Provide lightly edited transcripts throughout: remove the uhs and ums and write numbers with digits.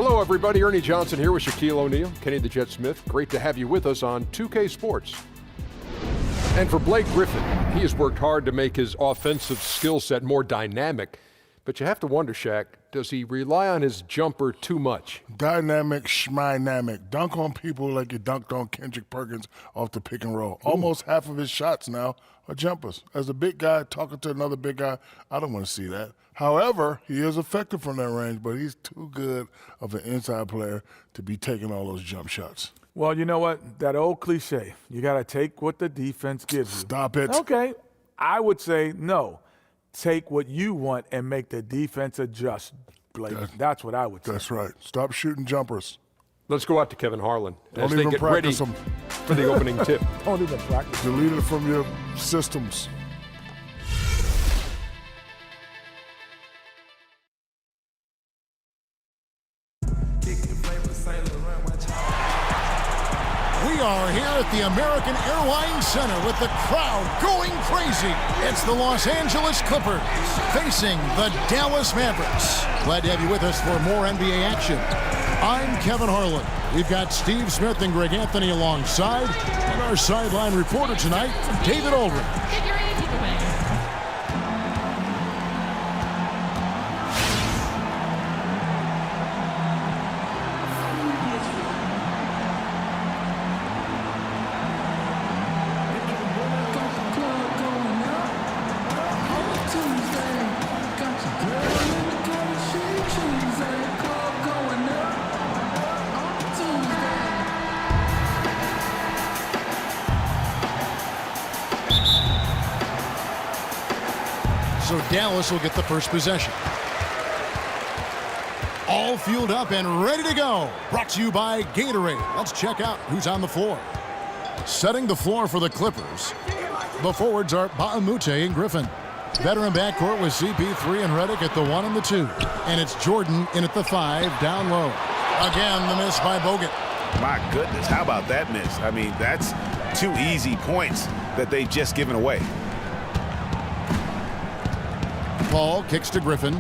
Hello, everybody. Ernie Johnson here with Shaquille O'Neal, Kenny the Jet Smith. Great to have you with us on 2K Sports. And for Blake Griffin, he has worked hard to make his offensive skill set more dynamic. But you have to wonder, Shaq, does he rely on his jumper too much? Dynamic, schmynamic. Dunk on people like you dunked on Kendrick Perkins off the pick and roll. Ooh. Almost half of his shots now are jumpers. As a big guy talking to another big guy, I don't want to see that. However, he is effective from that range, but he's too good of an inside player to be taking all those jump shots. Well, you know what? That old cliche, you got to take what the defense gives you. Stop it. Okay. I would say no. Take what you want and make the defense adjust, Blake. That's what I would say. That's right. Stop shooting jumpers. Let's go out to Kevin Harlan as Don't they even get ready practice them. for the opening tip. Don't even practice. Delete it from your systems. We are here at the American Airlines Center with the crowd going crazy. It's the Los Angeles Clippers facing the Dallas Mavericks. Glad to have you with us for more NBA action. I'm Kevin Harlan. We've got Steve Smith and Greg Anthony alongside, and our sideline reporter tonight, David Aldridge. So Dallas will get the first possession. All fueled up and ready to go. Brought to you by Gatorade. Let's check out who's on the floor. Setting the floor for the Clippers. The forwards are Baamute and Griffin. Veteran backcourt with CP3 and Redick at the 1 and the 2. And it's Jordan in at the 5, down low. Again, the miss by Bogut. My goodness, how about that miss? I mean, that's 2 easy points that they've just given away. Paul kicks to Griffin.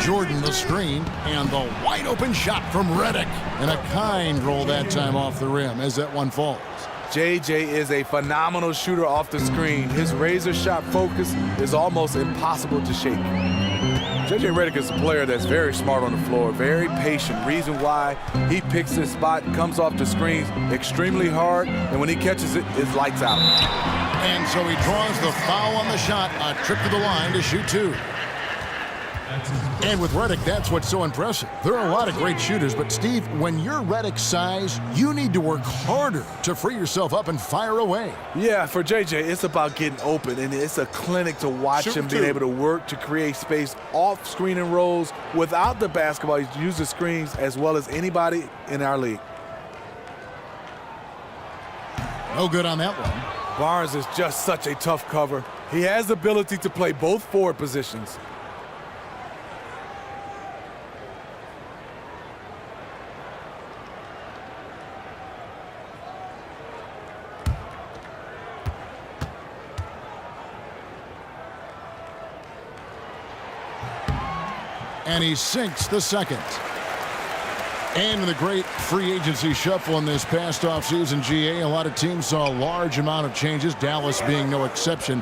Jordan the screen, and the wide open shot from Redick. And a kind roll that time off the rim as that one falls. JJ is a phenomenal shooter off the screen. His razor shot focus is almost impossible to shake. JJ Redick is a player that's very smart on the floor, very patient. Reason why he picks his spot, comes off the screens extremely hard, and when he catches it, it's lights out. And so he draws the foul on the shot, a trip to the line to shoot 2. And with Redick, that's what's so impressive. There are a lot of great shooters, but Steve, when you're Redick's size, you need to work harder to free yourself up and fire away. Yeah, for JJ, it's about getting open, and it's a clinic to watch him being able to work to create space off screen and rolls without the basketball. He uses screens as well as anybody in our league. No good on that one. Barnes is just such a tough cover. He has the ability to play both forward positions. And he sinks the second. And in the great free agency shuffle in this past offseason, GA, a lot of teams saw a large amount of changes, Dallas being no exception.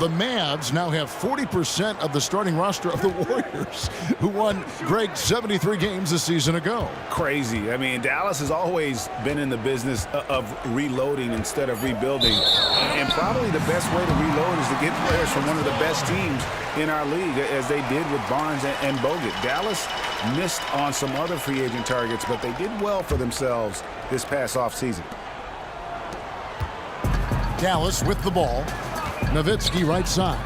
The Mavs now have 40% of the starting roster of the Warriors, who won, Greg, 73 games a season ago. Crazy. I mean, Dallas has always been in the business of reloading instead of rebuilding. And probably the best way to reload is to get players from one of the best teams in our league, as they did with Barnes and Bogut. Dallas missed on some other free agent targets, but they did well for themselves this past offseason. Dallas with the ball. Nowitzki right side.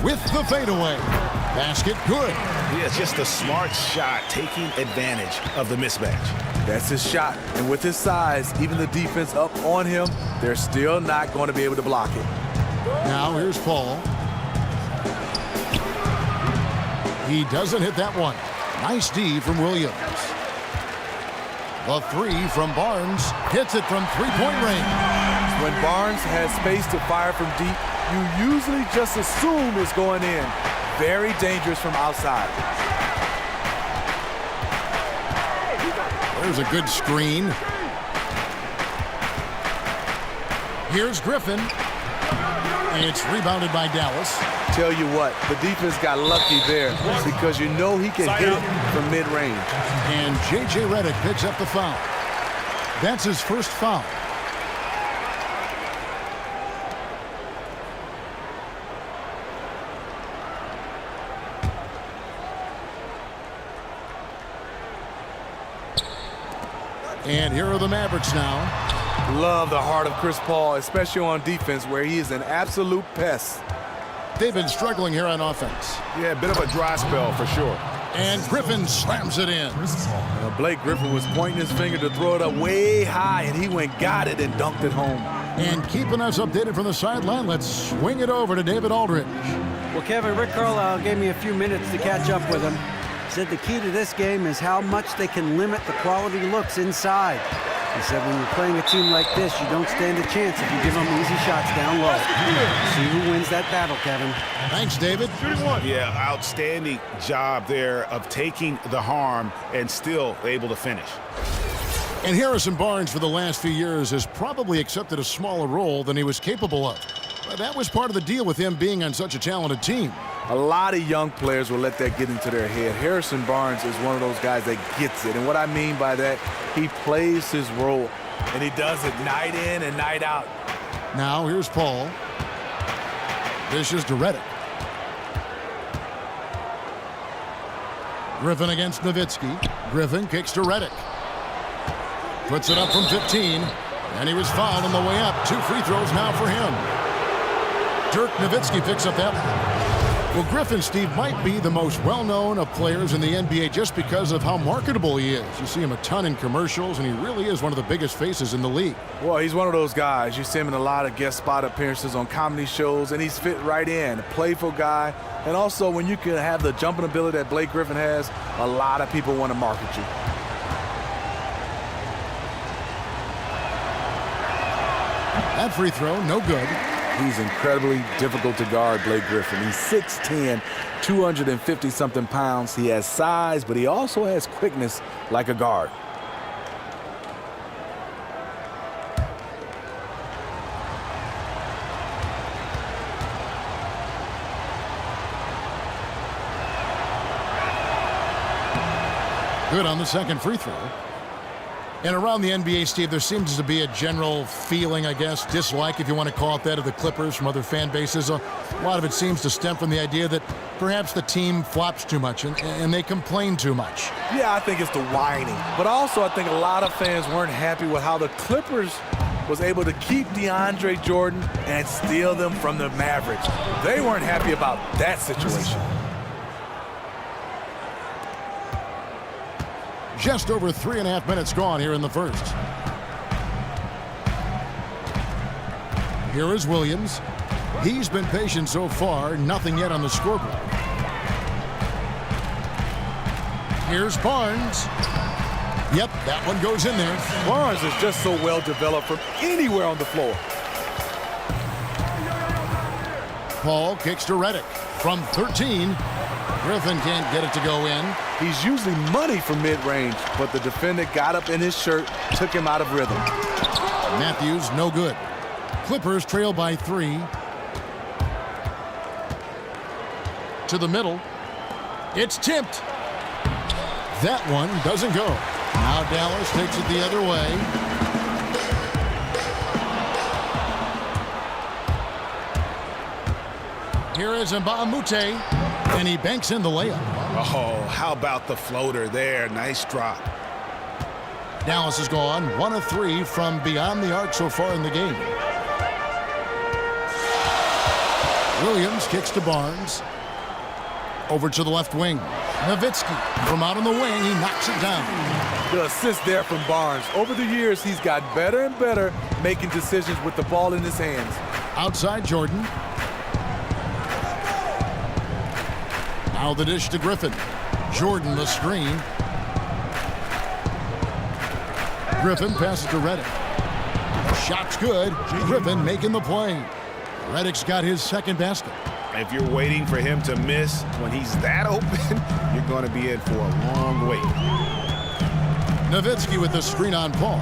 With the fadeaway. Basket good. Yeah, just a smart shot, taking advantage of the mismatch. That's his shot. And with his size, even the defense up on him, they're still not going to be able to block it. Now here's Paul. He doesn't hit that one. Nice D from Williams. The 3 from Barnes. Hits it from three-point range. When Barnes has space to fire from deep, you usually just assume it's going in. very dangerous from outside. There's a good screen. Here's Griffin. It's rebounded by Dallas. Tell you what, the defense got lucky there because you know he can hit it from mid-range. And J.J. Redick picks up the foul. That's his first foul. And here are the Mavericks now. Love the heart of Chris Paul, especially on defense where he is an absolute pest. They've been struggling here on offense. Yeah, a bit of a dry spell for sure. And Griffin slams it in. Blake Griffin was pointing his finger to throw it up way high, and he went, got it, and dunked it home. And keeping us updated from the sideline, let's swing it over to David Aldridge. Well, Kevin, Rick Carlisle gave me a few minutes to catch up with him. Said the key to this game is how much they can limit the quality looks inside. He said when you're playing a team like this, you don't stand a chance if you give them easy shots down low. See who wins that battle, Kevin. Thanks, David. Yeah, outstanding job there of taking the harm and still able to finish. And Harrison Barnes, for the last few years, has probably accepted a smaller role than he was capable of. But that was part of the deal with him being on such a talented team. A lot of young players will let that get into their head. Harrison Barnes is one of those guys that gets it. And what I mean by that, he plays his role. And he does it night in and night out. Now here's Paul. Dishes to Redick. Griffin against Nowitzki. Griffin kicks to Redick. Puts it up from 15. And he was fouled on the way up. 2 free throws now for him. Dirk Nowitzki picks up that one. Well, Griffin, Steve, might be the most well-known of players in the NBA just because of how marketable he is. You see him a ton in commercials, and he really is one of the biggest faces in the league. Well, he's one of those guys. You see him in a lot of guest spot appearances on comedy shows, and he's fit right in. A playful guy. And also, when you can have the jumping ability that Blake Griffin has, a lot of people want to market you. That free throw, no good. He's incredibly difficult to guard, Blake Griffin. He's 6'10", 250-something pounds. He has size, but he also has quickness like a guard. Good on the second free throw. And around the NBA, Steve, there seems to be a general feeling, I guess, dislike, if you want to call it that, of the Clippers from other fan bases. A lot of it seems to stem from the idea that perhaps the team flops too much and they complain too much. Yeah, I think it's the whining. But also, I think a lot of fans weren't happy with how the Clippers was able to keep DeAndre Jordan and steal them from the Mavericks. They weren't happy about that situation. Just over 3.5 minutes gone here in the first. Here is Williams. He's been patient so far, nothing yet on the scoreboard. Here's Barnes. Yep, that one goes in there. Barnes is just so well developed from anywhere on the floor. Paul kicks to Redick from 13. Griffin can't get it to go in. He's usually money from mid-range, but the defender got up in his shirt, took him out of rhythm. Matthews, no good. Clippers trail by 3. To the middle. It's tipped. That one doesn't go. Now Dallas takes it the other way. Here is Mbamute, and he banks in the layup. Oh, how about the floater there? Nice drop. Dallas has gone 1 of 3 from beyond the arc so far in the game. Williams kicks to Barnes. Over to the left wing. Nowitzki from out on the wing. He knocks it down. The assist there from Barnes. Over the years, he's got better and better making decisions with the ball in his hands. Outside Jordan. Now the dish to Griffin. Jordan the screen. Griffin passes to Redick. Shot's good. Griffin making the play. Redick's got his second basket. If you're waiting for him to miss when he's that open, you're going to be in for a long wait. Nowitzki with the screen on Paul.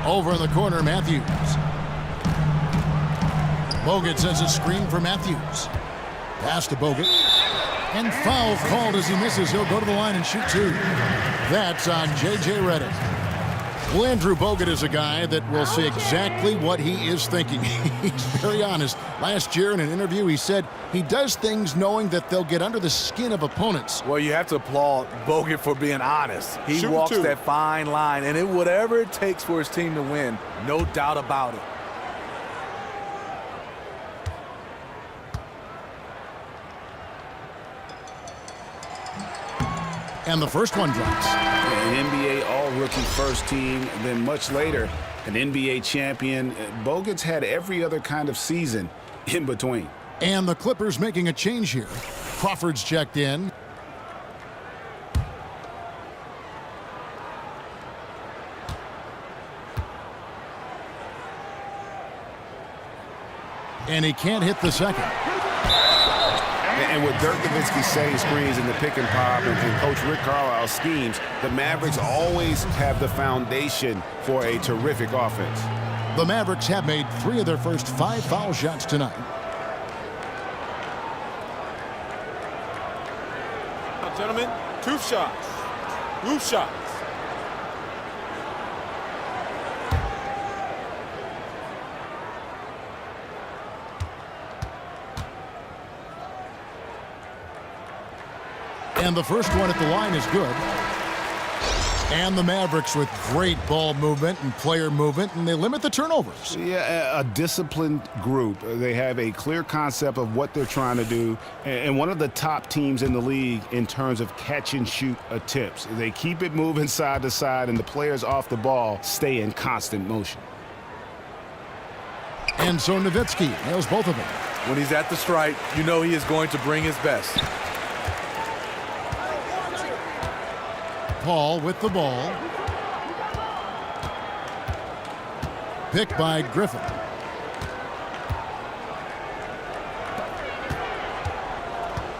Over in the corner, Matthews. Bogut sends a screen for Matthews. Pass to Bogut. And foul called as he misses. He'll go to the line and shoot two. That's on J.J. Redick. Well, Andrew Bogut is a guy that will say exactly what he is thinking. He's very honest. Last year in an interview, he said he does things knowing that they'll get under the skin of opponents. Well, you have to applaud Bogut for being honest. He walks that fine line, and whatever it takes for his team to win, no doubt about it. And the first one drops. An NBA all-rookie first team, then much later, an NBA champion. Bogut's had every other kind of season in between. And the Clippers making a change here. Crawford's checked in. And he can't hit the second. And with Dirk Nowitzki setting screens in the pick and pop and Coach Rick Carlisle's schemes, the Mavericks always have the foundation for a terrific offense. The Mavericks have made 3 of their first 5 foul shots tonight. Now, gentlemen, 2 shots. 2 shots. And the first one at the line is good. And the Mavericks with great ball movement and player movement, and they limit the turnovers. Yeah, a disciplined group. They have a clear concept of what they're trying to do, and one of the top teams in the league in terms of catch-and-shoot attempts. They keep it moving side to side, and the players off the ball stay in constant motion. And so Nowitzki nails both of them. When he's at the stripe, you know he is going to bring his best. Paul with the ball. Picked by Griffin.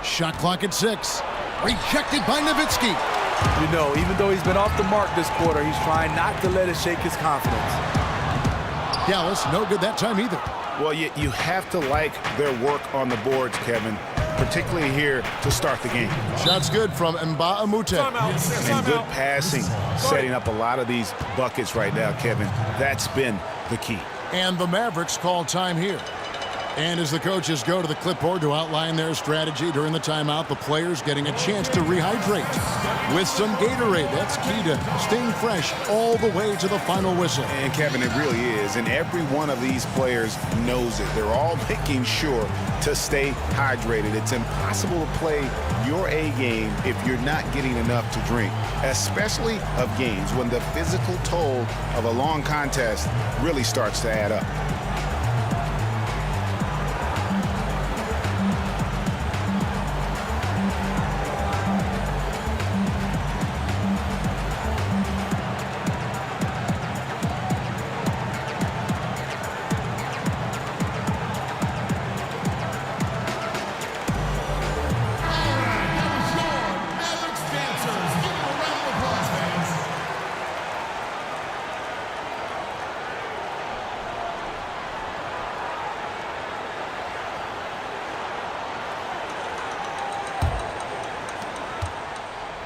Shot clock at 6. Rejected by Nowitzki. You know, even though he's been off the mark this quarter, he's trying not to let it shake his confidence. Dallas, no good that time either. Well, you have to like their work on the boards, Kevin, particularly here to start the game. Shots good from Mbah-a-Moute. And good passing, setting up a lot of these buckets right now, Kevin. That's been the key. And the Mavericks call time here. And as the coaches go to the clipboard to outline their strategy during the timeout, the players getting a chance to rehydrate with some Gatorade. That's key to staying fresh all the way to the final whistle. And Kevin, it really is. And every one of these players knows it. They're all making sure to stay hydrated. It's impossible to play your A game if you're not getting enough to drink, especially of games when the physical toll of a long contest really starts to add up.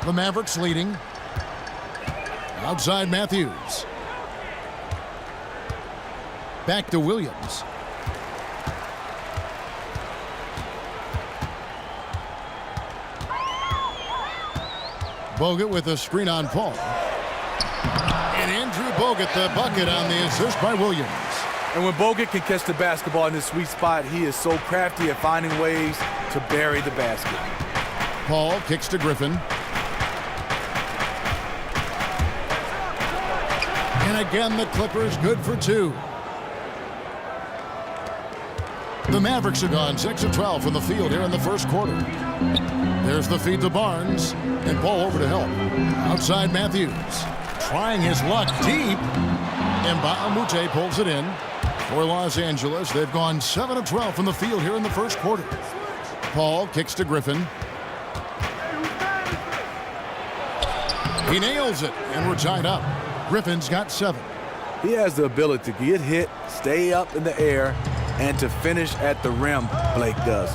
The Mavericks leading. Outside Matthews. Back to Williams. Bogut with a screen on Paul. And Andrew Bogut the bucket on the assist by Williams. And when Bogut can catch the basketball in this sweet spot, he is so crafty at finding ways to bury the basket. Paul kicks to Griffin. And again, the Clippers good for 2. The Mavericks have gone 6 of 12 from the field here in the first quarter. There's the feed to Barnes, and Paul over to help. Outside Matthews, trying his luck deep. And Mbah-a-Moute pulls it in. For Los Angeles, they've gone 7 of 12 from the field here in the first quarter. Paul kicks to Griffin. He nails it, and we're tied up. Griffin's got 7. He has the ability to get hit, stay up in the air, and to finish at the rim, Blake does.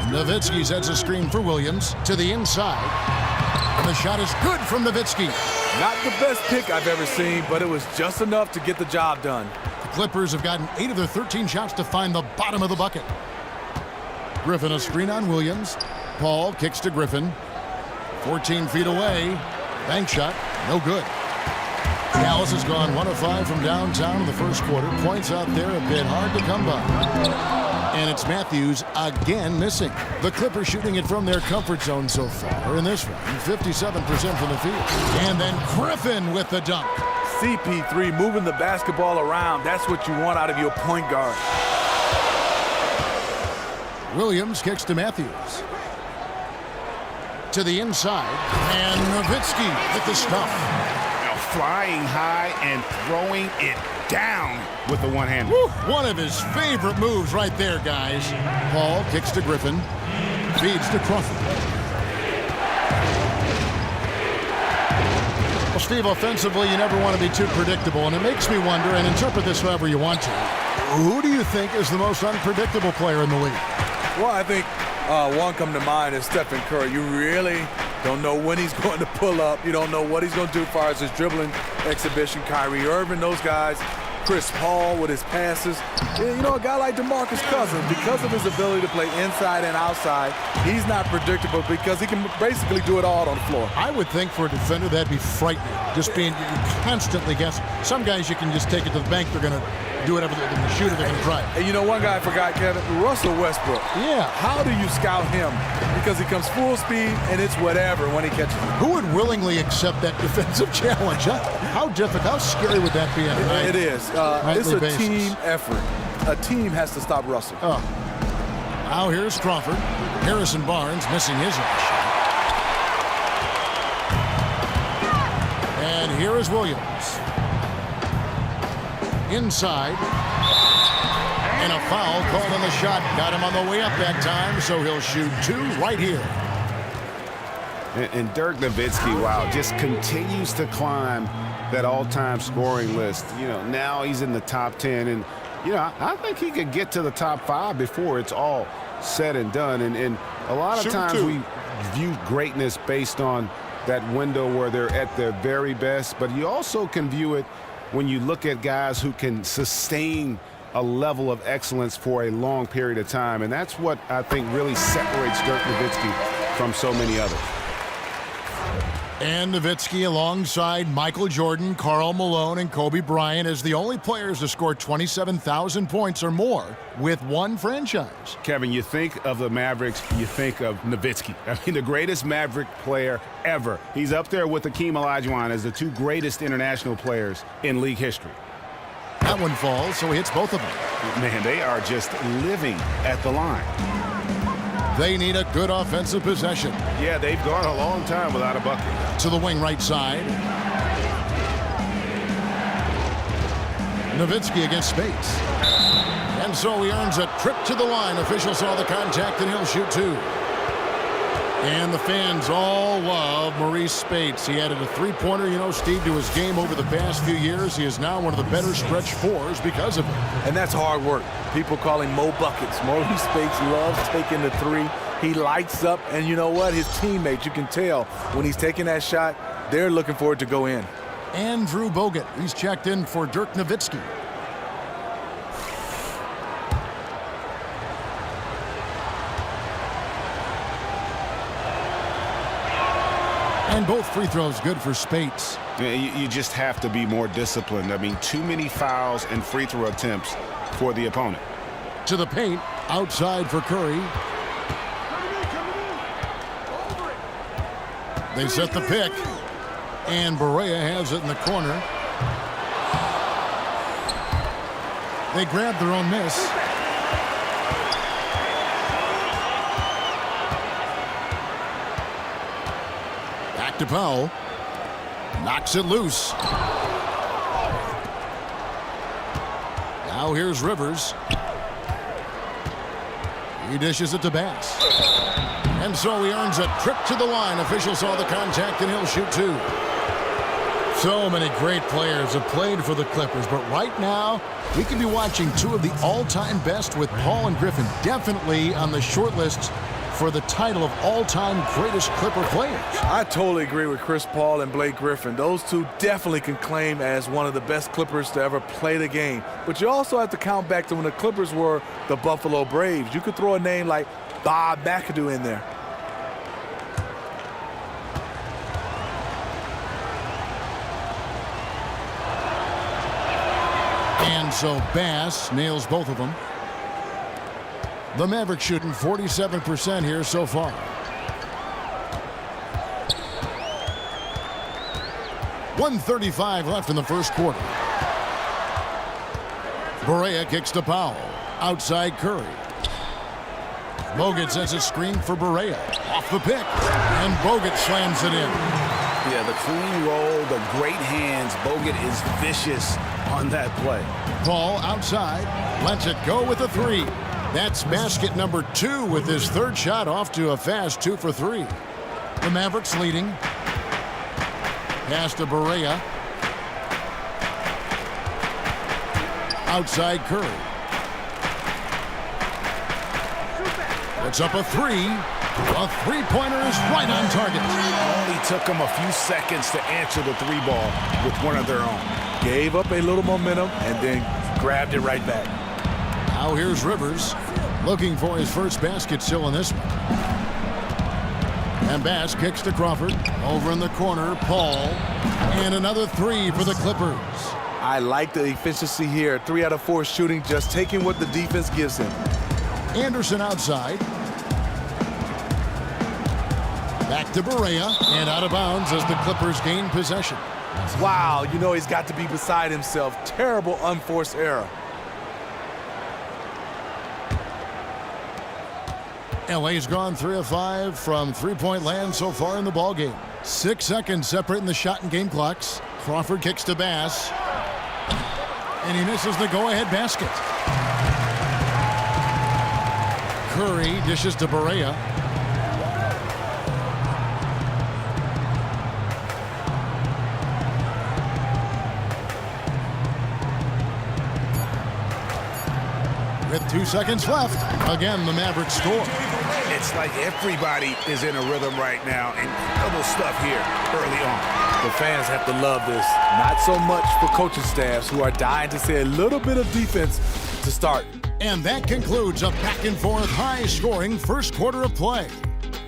Nowitzki sets a screen for Williams to the inside. And the shot is good from Nowitzki. Not the best pick I've ever seen, but it was just enough to get the job done. The Clippers have gotten 8 of their 13 shots to find the bottom of the bucket. Griffin a screen on Williams. Paul kicks to Griffin. 14 feet away. Bank shot, no good. Dallas has gone 1 of 5 from downtown in the first quarter. Points out there a bit hard to come by. And it's Matthews again missing. The Clippers shooting it from their comfort zone so far in this one. 57% from the field. And then Griffin with the dunk. CP3 moving the basketball around. That's what you want out of your point guard. Williams kicks to Matthews. To the inside. And Nowitzki with the stuff. Flying high and throwing it down with the one-hander. One of his favorite moves right there, guys. Paul kicks to Griffin. Feeds to Crawford. Well, Steve, offensively, you never want to be too predictable, and it makes me wonder, and interpret this however you want to, who do you think is the most unpredictable player in the league? Well, I think one come to mind is Stephen Curry. You really don't know when he's going to pull up. You don't know what he's going to do as far as his dribbling exhibition. Kyrie Irving, those guys. Chris Paul with his passes. You know, a guy like DeMarcus Cousins, because of his ability to play inside and outside, he's not predictable because he can basically do it all on the floor. I would think for a defender that'd be frightening, just being constantly guessing. Some guys you can just take it to the bank, they're going to do whatever they're going to shoot or they're going to try. And you know, one guy I forgot, Kevin, Russell Westbrook. Yeah. How do you scout him? Because he comes full speed and it's whatever when he catches it. Who would willingly accept that defensive challenge? How difficult, how scary would that be? It is. It's a team effort. A team has to stop Russell. Oh. Now here's Crawford. Harrison Barnes missing his last shot. And here is Williams. Inside. And a foul called on the shot. Got him on the way up that time, so he'll shoot 2 right here. And Dirk Nowitzki, wow, just continues to climb that all-time scoring list. You know, now he's in the top 10, and you know, I think he could get to the top 5 before it's all said and done. And a lot of times we view greatness based on that window where they're at their very best, but you also can view it when you look at guys who can sustain a level of excellence for a long period of time, and that's what I think really separates Dirk Nowitzki from so many others. And Nowitzki alongside Michael Jordan, Karl Malone, and Kobe Bryant as the only players to score 27,000 points or more with one franchise. Kevin, you think of the Mavericks, you think of Nowitzki. I mean, the greatest Maverick player ever. He's up there with Hakeem Olajuwon as the 2 greatest international players in league history. That one falls, so he hits both of them. Man, they are just living at the line. They need a good offensive possession. Yeah, they've gone a long time without a bucket. To the wing right side. Nowitzki against Spates. And so he earns a trip to the line. Official saw the contact and he'll shoot 2. And the fans all love Maurice Spates. He added a 3-pointer, you know, Steve, to his game over the past few years. He is now one of the better stretch 4s because of it. And that's hard work. People call him Mo Buckets. Maurice Spates loves taking the 3. He lights up, and you know what? His teammates, you can tell when he's taking that shot, they're looking for it to go in. Andrew Bogut, he's checked in for Dirk Nowitzki. And both free throws good for Spates. Yeah, you just have to be more disciplined. I mean, too many fouls and free throw attempts for the opponent. To the paint, outside for Curry. They set the pick. And Barea has it in the corner. They grab their own miss. Back to Powell. Knocks it loose. Now here's Rivers. He dishes it to Bass. And so he earns a trip to the line. Officials saw the contact, and he'll shoot 2. So many great players have played for the Clippers, but right now, we could be watching 2 of the all-time best with Paul and Griffin definitely on the short list for the title of all-time greatest Clipper players. I totally agree with Chris Paul and Blake Griffin. Those 2 definitely can claim as one of the best Clippers to ever play the game. But you also have to count back to when the Clippers were the Buffalo Braves. You could throw a name like Bob McAdoo in there. And so Bass nails both of them. The Mavericks shooting 47% here so far. .135 left in the first quarter. Barea kicks to Powell. Outside Curry. Bogut sends a screen for Barea. Off the pick. And Bogut slams it in. Yeah, the clean roll, the great hands. Bogut is vicious on that play. Paul outside. Lets it go with a 3. That's basket number 2 with his 3rd shot off to a fast 2 for 3. The Mavericks leading. Pass to Barea. Outside Curry. Puts up a 3. A 3-pointer is right on target. Only took them a few seconds to answer the 3 ball with one of their own. Gave up a little momentum and then grabbed it right back. Now here's Rivers, looking for his first basket still in this one. And Bass kicks to Crawford. Over in the corner, Paul. And another 3 for the Clippers. I like the efficiency here. 3 out of 4 shooting, just taking what the defense gives him. Anderson outside. Back to Barea. And out of bounds as the Clippers gain possession. Wow, you know he's got to be beside himself. Terrible unforced error. LA's gone 3 of 5 from 3-point land so far in the ballgame. 6 seconds separating the shot and game clocks. Crawford kicks to Bass. And he misses the go-ahead basket. Curry dishes to Barea. With 2 seconds left, again the Mavericks score. It's like everybody is in a rhythm right now. Incredible stuff here early on. The fans have to love this. Not so much for coaching staffs who are dying to see a little bit of defense to start. And that concludes a back-and-forth, high-scoring first quarter of play.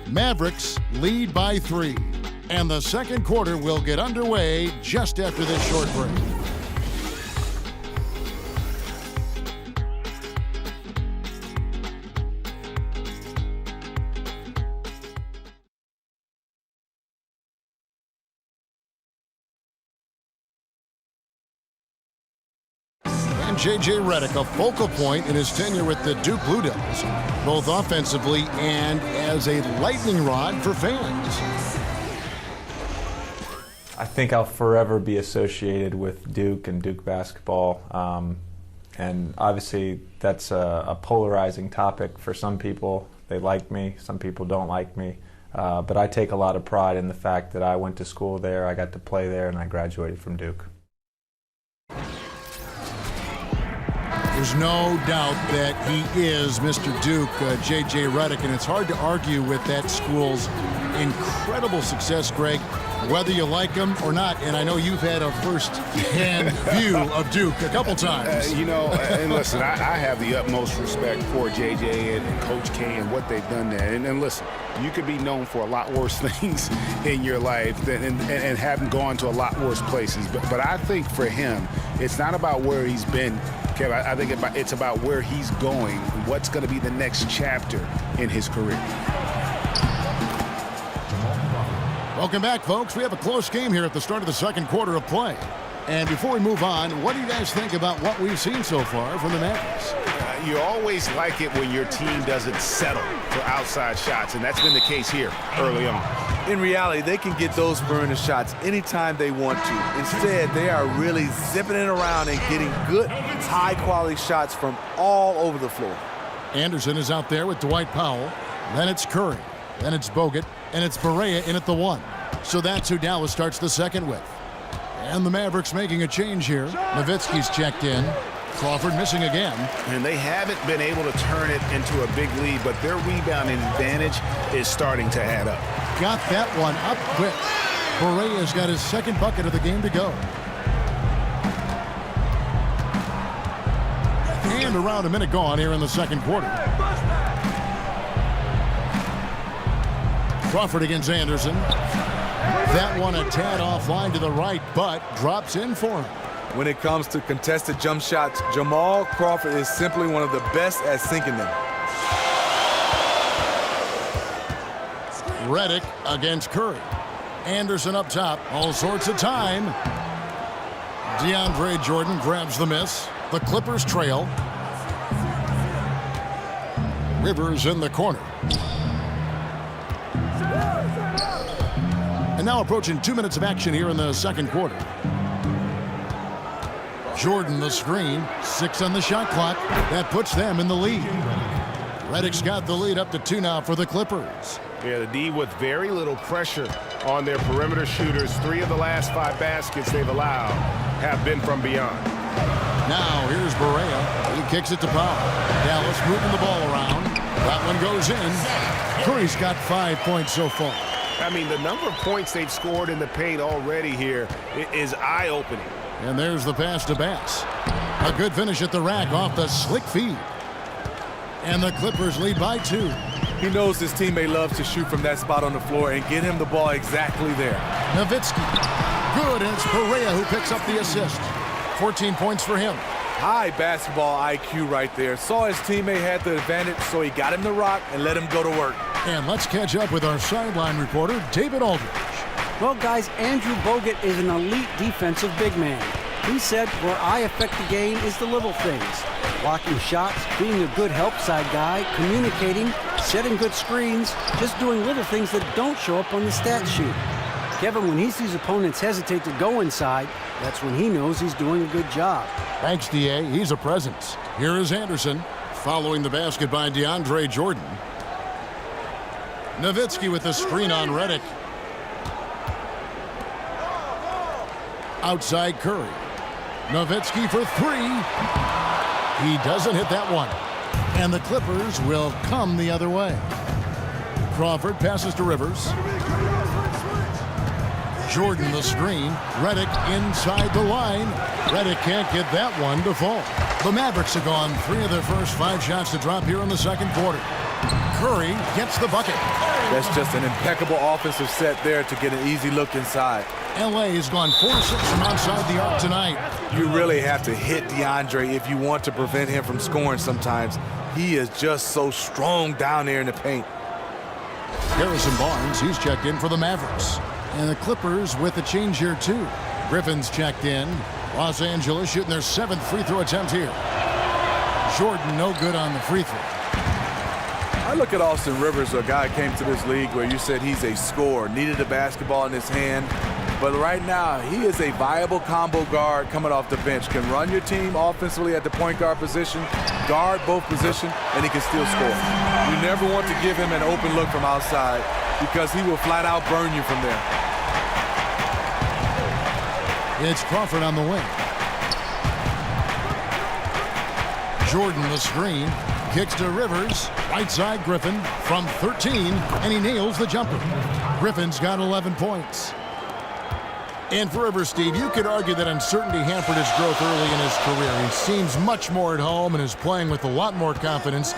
Mavericks lead by 3. And the second quarter will get underway just after this short break. J.J. Redick, a focal point in his tenure with the Duke Blue Devils, both offensively and as a lightning rod for fans. I think I'll forever be associated with Duke and Duke basketball. And obviously that's a polarizing topic for some people. They like me, some people don't like me. But I take a lot of pride in the fact that I went to school there, I got to play there, and I graduated from Duke. There's no doubt that he is Mr. Duke, J.J. Redick, and it's hard to argue with that school's incredible success, Greg, whether you like him or not. And I know you've had a first-hand view of Duke a couple times. And listen, I have the utmost respect for J.J. and Coach K and what they've done there. And listen, you could be known for a lot worse things in your life and having gone to a lot worse places. But I think for him, it's not about where he's been, Kev. I think it's about where he's going, what's going to be the next chapter in his career. Welcome back, folks. We have a close game here at the start of the second quarter of play. And before we move on, what do you guys think about what we've seen so far from the Mavericks? You always like it when your team doesn't settle for outside shots, and that's been the case here early on. In reality, they can get those perimeter shots anytime they want to. Instead, they are really zipping it around and getting good, high-quality shots from all over the floor. Anderson is out there with Dwight Powell. Then it's Curry. Then it's Bogut. And it's Barea in at the 1. So that's who Dallas starts the second with. And the Mavericks making a change here. Nowitzki's checked in. Crawford missing again. And they haven't been able to turn it into a big lead, but their rebounding advantage is starting to add up. Got that one up quick. Barea's got his second bucket of the game to go. And around a minute gone here in the second quarter. Crawford against Anderson. That one a tad offline to the right, but drops in for him. When it comes to contested jump shots, Jamal Crawford is simply one of the best at sinking them. Redick against Curry. Anderson up top, all sorts of time. DeAndre Jordan grabs the miss. The Clippers trail. Rivers in the corner. And now approaching 2 minutes of action here in the second quarter. Jordan the screen, 6 on the shot clock. That puts them in the lead. Redick's got the lead up to 2 now for the Clippers. Yeah, the D with very little pressure on their perimeter shooters. 3 of the last 5 baskets they've allowed have been from beyond. Now here's Barea. He kicks it to Powell. Dallas moving the ball around. That one goes in. Curry's got 5 points so far. I mean, the number of points they've scored in the paint already here is eye-opening. And there's the pass to Bass. A good finish at the rack off the slick feed. And the Clippers lead by 2. He knows his teammate loves to shoot from that spot on the floor and get him the ball exactly there. Nowitzki. Good, and it's Barea who picks up the assist. 14 points for him. High basketball IQ right there. Saw his teammate had the advantage, so he got him the rock and let him go to work. And let's catch up with our sideline reporter, David Aldridge. Well, guys, Andrew Bogut is an elite defensive big man. He said, where I affect the game is the little things. Blocking shots, being a good help side guy, communicating, setting good screens, just doing little things that don't show up on the stat sheet. Kevin, when he sees opponents hesitate to go inside, that's when he knows he's doing a good job. Thanks, D.A. He's a presence. Here is Anderson, following the basket by DeAndre Jordan. Nowitzki with the screen on Redick. Outside Curry. Nowitzki for 3. He doesn't hit that one. And the Clippers will come the other way. Crawford passes to Rivers. Jordan the screen. Redick inside the line. Redick can't get that one to fall. The Mavericks have gone 3 of their first 5 shots to drop here in the second quarter. Curry gets the bucket. That's just an impeccable offensive set there to get an easy look inside. L.A. has gone 4-6 from outside the arc tonight. You really have to hit DeAndre if you want to prevent him from scoring sometimes. He is just so strong down there in the paint. Harrison Barnes, he's checked in for the Mavericks. And the Clippers with a change here, too. Griffin's checked in. Los Angeles shooting their 7th free throw attempt here. Jordan no good on the free throw. I look at Austin Rivers, a guy who came to this league where you said he's a scorer, needed a basketball in his hand. But right now, he is a viable combo guard coming off the bench. Can run your team offensively at the point guard position, guard both positions, and he can still score. You never want to give him an open look from outside because he will flat out burn you from there. It's Crawford on the wing. Jordan the screen. Kicks to Rivers. Right side Griffin from 13, and he nails the jumper. Griffin's got 11 points. And for Rivers, Steve, you could argue that uncertainty hampered his growth early in his career. He seems much more at home and is playing with a lot more confidence.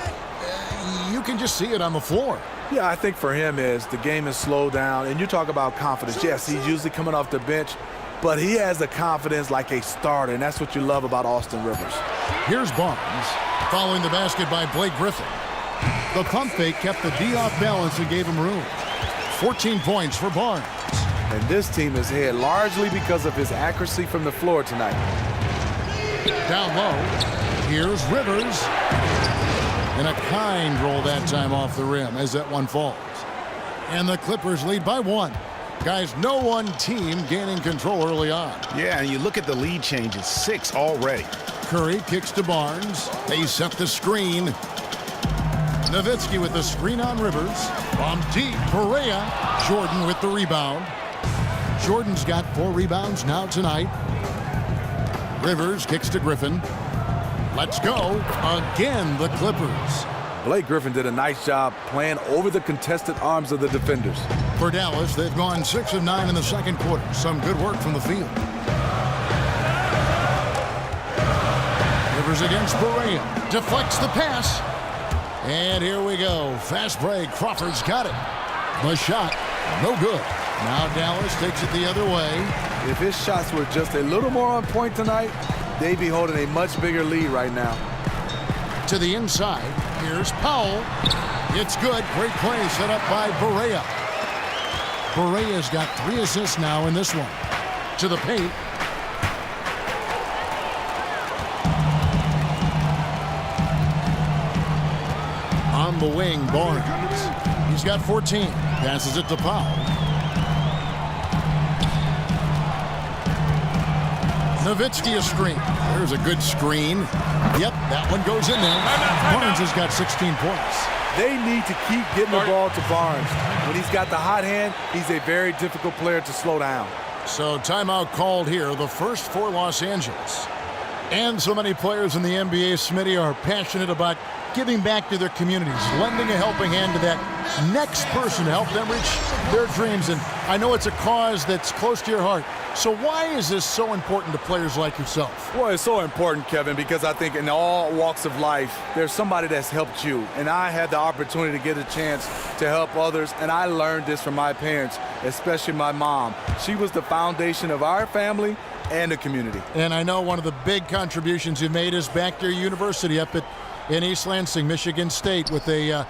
You can just see it on the floor. Yeah, I think for him is the game has slowed down, and you talk about confidence. Yes, he's usually coming off the bench, but he has the confidence like a starter, and that's what you love about Austin Rivers. Here's Barnes, following the basket by Blake Griffin. The pump fake kept the D off balance and gave him room. 14 points for Barnes. And this team is ahead largely because of his accuracy from the floor tonight. Down low. Here's Rivers. And a kind roll that time off the rim as that one falls. And the Clippers lead by 1. Guys, no one team gaining control early on. Yeah, and you look at the lead changes, 6 already. Curry kicks to Barnes. They set the screen. Nowitzki with the screen on Rivers. From deep, Perea. Jordan with the rebound. Jordan's got 4 rebounds now tonight. Rivers kicks to Griffin. Let's go. Again, the Clippers. Blake Griffin did a nice job playing over the contested arms of the defenders. For Dallas, they've gone 6 of 9 in the second quarter. Some good work from the field. Rivers against Perea. Deflects the pass. And here we go. Fast break. Crawford's got it. The shot, no good. Now Dallas takes it the other way. If his shots were just a little more on point tonight, they'd be holding a much bigger lead right now. To the inside. Here's Powell. It's good. Great play set up by Perea. Perea's got 3 assists now in this one. To the paint. On the wing, Barnes. He's got 14. Passes it to Powell. Nowitzki a screen. There's a good screen. Yep, that one goes in there. Barnes has got 16 points. They need to keep getting the ball to Barnes. When he's got the hot hand, he's a very difficult player to slow down. So timeout called here, the first for Los Angeles. And so many players in the NBA, Smitty, are passionate about giving back to their communities, lending a helping hand to that next person to help them reach their dreams. And I know it's a cause that's close to your heart. So why is this so important to players like yourself? Well, it's so important, Kevin, because I think in all walks of life, there's somebody that's helped you. And I had the opportunity to get a chance to help others. And I learned this from my parents, especially my mom. She was the foundation of our family and the community. And I know one of the big contributions you made is back to your university up in East Lansing, Michigan State, with a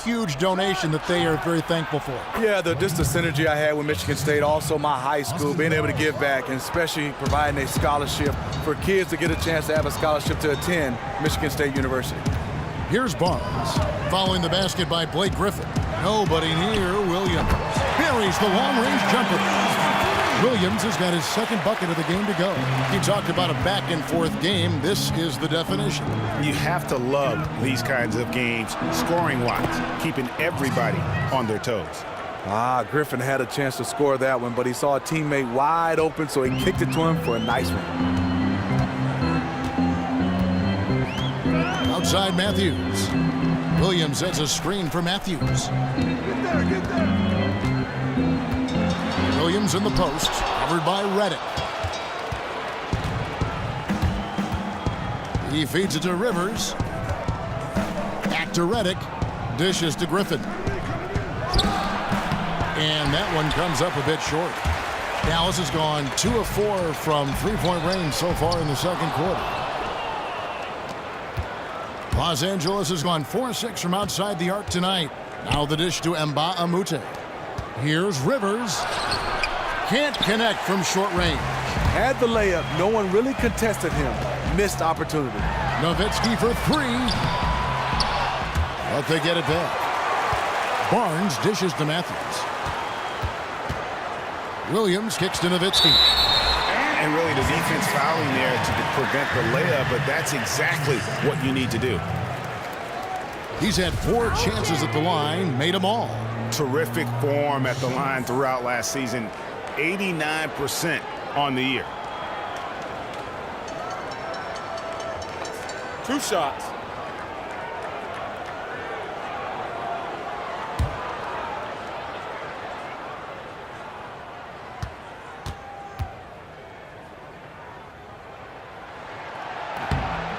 huge donation that they are very thankful for. Yeah, just the synergy I had with Michigan State, also my high school, being able to give back, and especially providing a scholarship for kids to get a chance to have a scholarship to attend Michigan State University. Here's Barnes, following the basket by Blake Griffin. Nobody near Williams. Buries the long-range jumper. Williams has got his second bucket of the game to go. He talked about a back-and-forth game. This is the definition. You have to love these kinds of games, scoring-wise, keeping everybody on their toes. Griffin had a chance to score that one, but he saw a teammate wide open, so he kicked it to him for a nice one. Outside Matthews. Williams has a screen for Matthews. Get there. Williams in the post, covered by Reddick. He feeds it to Rivers. Back to Reddick. Dishes to Griffin. And that one comes up a bit short. Dallas has gone 2 of 4 from three-point range so far in the second quarter. Los Angeles has gone 4-6 from outside the arc tonight. Now the dish to Mba Amute. Here's Rivers. Can't connect from short range. Had the layup. No one really contested him. Missed opportunity. Nowitzki for 3. But they get it back. Barnes dishes to Matthews. Williams kicks to Nowitzki. And really the defense fouling there to prevent the layup, but that's exactly what you need to do. He's had 4 chances at the line, made them all. Terrific form at the line throughout last season. 89% on the year. 2 shots.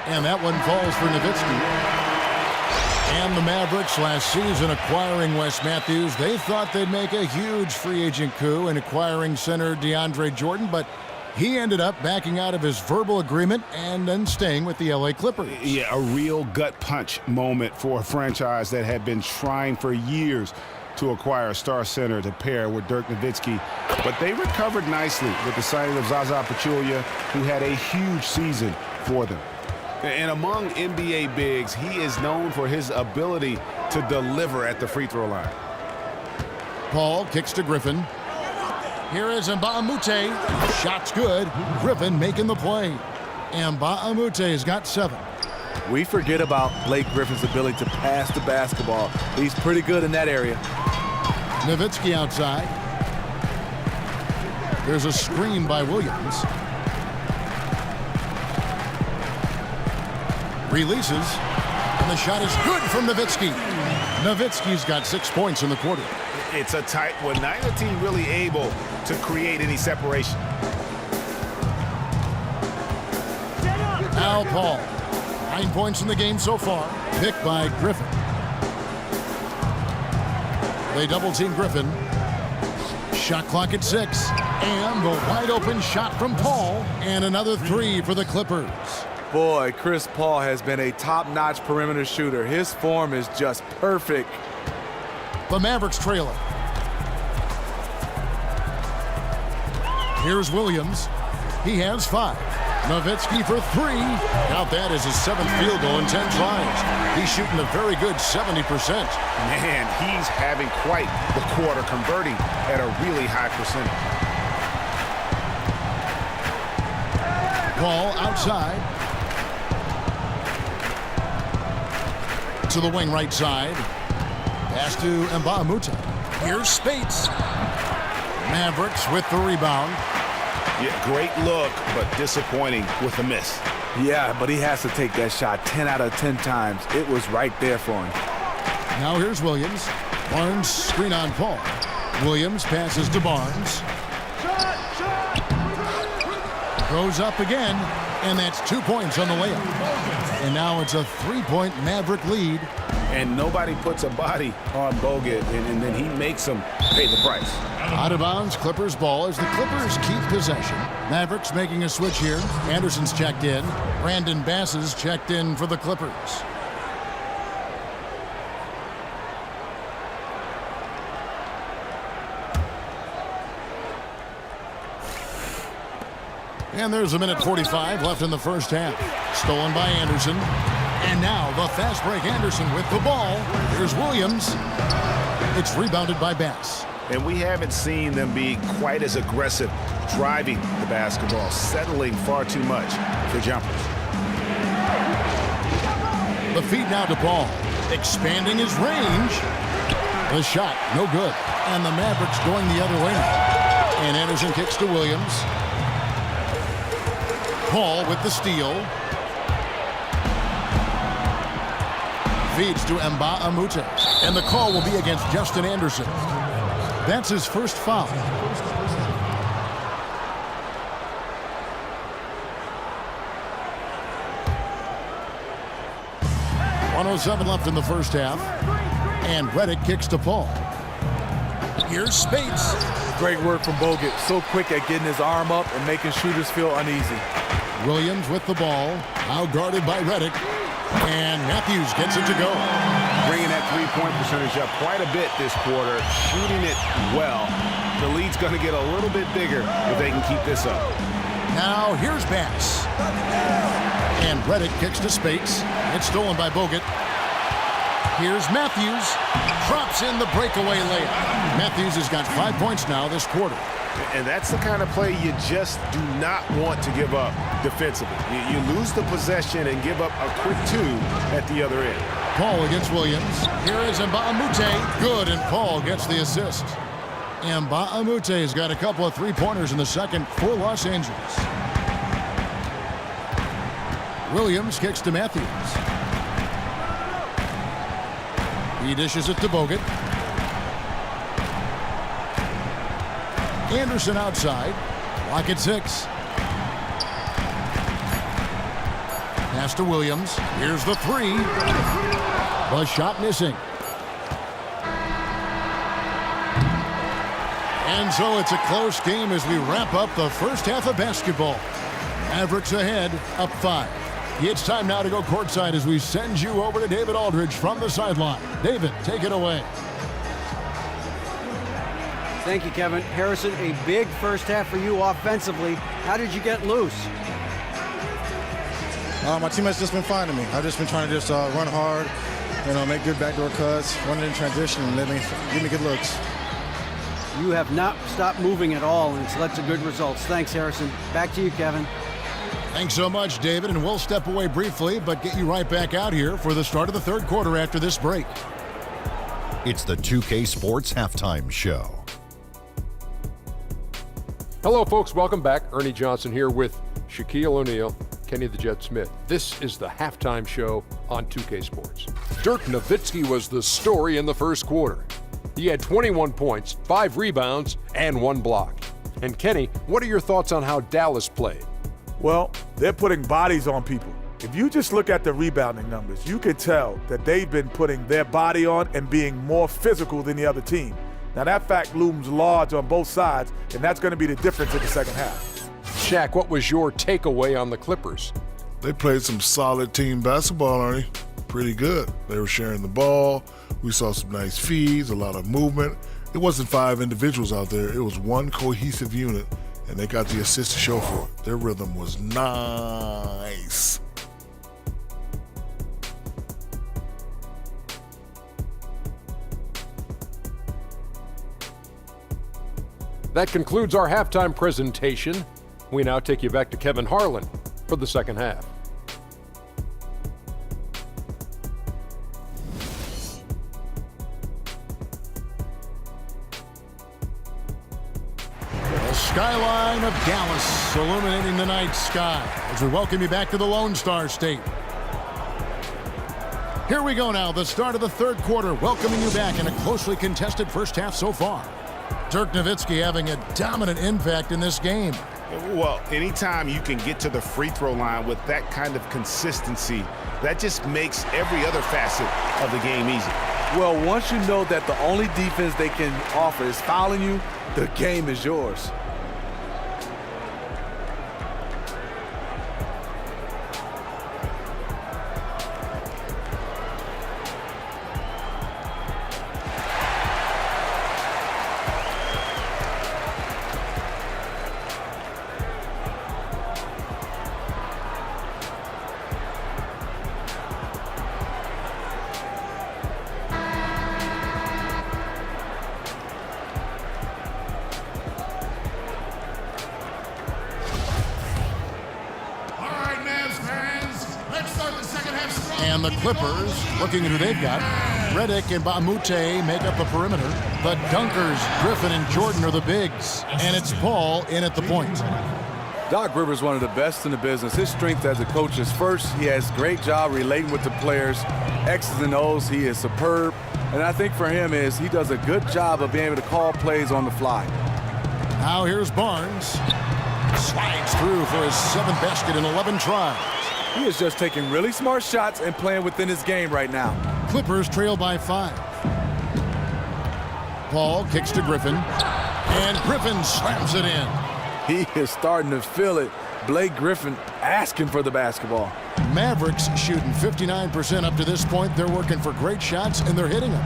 And that one falls for Nowitzki. And the Mavericks last season acquiring Wes Matthews. They thought they'd make a huge free agent coup in acquiring center DeAndre Jordan, but he ended up backing out of his verbal agreement and then staying with the LA Clippers. Yeah, a real gut punch moment for a franchise that had been trying for years to acquire a star center to pair with Dirk Nowitzki. But they recovered nicely with the signing of Zaza Pachulia, who had a huge season for them. And among NBA bigs, he is known for his ability to deliver at the free throw line. Paul kicks to Griffin. Here is Mbamute. Shot's good. Griffin making the play. Mbamute has got 7. We forget about Blake Griffin's ability to pass the basketball. He's pretty good in that area. Nowitzki outside. There's a screen by Williams. Releases, and the shot is good from Nowitzki. Nowitzki's got 6 points in the quarter. It's a tight one. Neither team really able to create any separation. Al Paul, 9 points in the game so far. Picked by Griffin. They double team Griffin. Shot clock at 6. And the wide open shot from Paul. And another 3 for the Clippers. Boy, Chris Paul has been a top-notch perimeter shooter. His form is just perfect. The Mavericks trailing. Here's Williams. He has 5. Nowitzki for 3. Count that as his 7th field goal in 10 tries. He's shooting a very good 70%. Man, he's having quite the quarter, converting at a really high percentage. Ball outside. To the wing right side. Pass to Mbamute. Here's Spates. Mavericks with the rebound. Yeah, great look, but disappointing with a miss. Yeah, but he has to take that shot 10 out of 10 times. It was right there for him. Now here's Williams. Barnes screen on Paul. Williams passes to Barnes. Goes up again, and that's 2 points on the layup. And now it's a 3-point Maverick lead. And nobody puts a body on Bogut, and then he makes them pay the price. Out of bounds, Clippers ball as the Clippers keep possession. Mavericks making a switch here. Anderson's checked in. Brandon Bass is checked in for the Clippers. And there's a minute 45 left in the first half. Stolen by Anderson. And now the fast break Anderson with the ball. Here's Williams. It's rebounded by Bass. And we haven't seen them be quite as aggressive driving the basketball, settling far too much for jumpers. The feed now to Paul. Expanding his range. The shot, no good. And the Mavericks going the other way now. And Anderson kicks to Williams. Paul with the steal. Feeds to Mbamute. And the call will be against Justin Anderson. That's his first foul. .107 left in the first half. And Redick kicks to Paul. Here's Spates. Great work from Bogut. So quick at getting his arm up and making shooters feel uneasy. Williams with the ball. Now guarded by Redick. And Matthews gets it to go. Bringing that three-point percentage up quite a bit this quarter. Shooting it well. The lead's going to get a little bit bigger if they can keep this up. Now here's Bass. And Redick kicks to Spates. It's stolen by Bogut. Here's Matthews. Drops in the breakaway layup. Matthews has got 5 points now this quarter. And that's the kind of play you just do not want to give up defensively. You lose the possession and give up a quick 2 at the other end. Paul against Williams. Here is Mbamute. Good, and Paul gets the assist. Mbamute has got a couple of three-pointers in the second for Los Angeles. Williams kicks to Matthews. He dishes it to Bogut. Anderson outside. Clock at 6. Pass to Williams. Here's the 3. The shot missing. And so it's a close game as we wrap up the first half of basketball. Mavericks ahead, up 5. It's time now to go courtside as we send you over to David Aldridge from the sideline. David, take it away. Thank you, Kevin. Harrison, a big first half for you offensively. How did you get loose? My teammates just been finding me. I've just been trying to just run hard, make good backdoor cuts, run it in transition, and give me good looks. You have not stopped moving at all, and it's led to good results. Thanks, Harrison. Back to you, Kevin. Thanks so much, David, and we'll step away briefly, but get you right back out here for the start of the third quarter after this break. It's the 2K Sports Halftime Show. Hello, folks. Welcome back. Ernie Johnson here with Shaquille O'Neal, Kenny the Jet Smith. This is the halftime show on 2K Sports. Dirk Nowitzki was the story in the first quarter. He had 21 points, 5 rebounds, and 1 block. And Kenny, what are your thoughts on how Dallas played? Well, they're putting bodies on people. If you just look at the rebounding numbers, you can tell that they've been putting their body on and being more physical than the other team. Now, that fact looms large on both sides, and that's going to be the difference in the second half. Shaq, what was your takeaway on the Clippers? They played some solid team basketball, Ernie. Pretty good. They were sharing the ball. We saw some nice feeds, a lot of movement. It wasn't 5 individuals out there. It was one cohesive unit, and they got the assist to show for it. Their rhythm was nice. That concludes our halftime presentation. We now take you back to Kevin Harlan for the second half. The skyline of Dallas illuminating the night sky as we welcome you back to the Lone Star State. Here we go now, the start of the third quarter, welcoming you back in a closely contested first half so far. Dirk Nowitzki having a dominant impact in this game. Well, anytime you can get to the free throw line with that kind of consistency, that just makes every other facet of the game easy. Well, once you know that the only defense they can offer is fouling you, the game is yours. And the Clippers, looking at who they've got, Redick and Bamute make up the perimeter. The Dunkers, Griffin and Jordan are the bigs. And it's Paul in at the point. Doc Rivers is one of the best in the business. His strength as a coach is first, he has a great job relating with the players. X's and O's, he is superb. And I think for him is he does a good job of being able to call plays on the fly. Now here's Barnes. Slides through for his 7th basket in 11 tries. He is just taking really smart shots and playing within his game right now. Clippers trail by 5. Paul kicks to Griffin, and Griffin slams it in. He is starting to feel it. Blake Griffin asking for the basketball. Mavericks shooting 59% up to this point. They're working for great shots, and they're hitting them.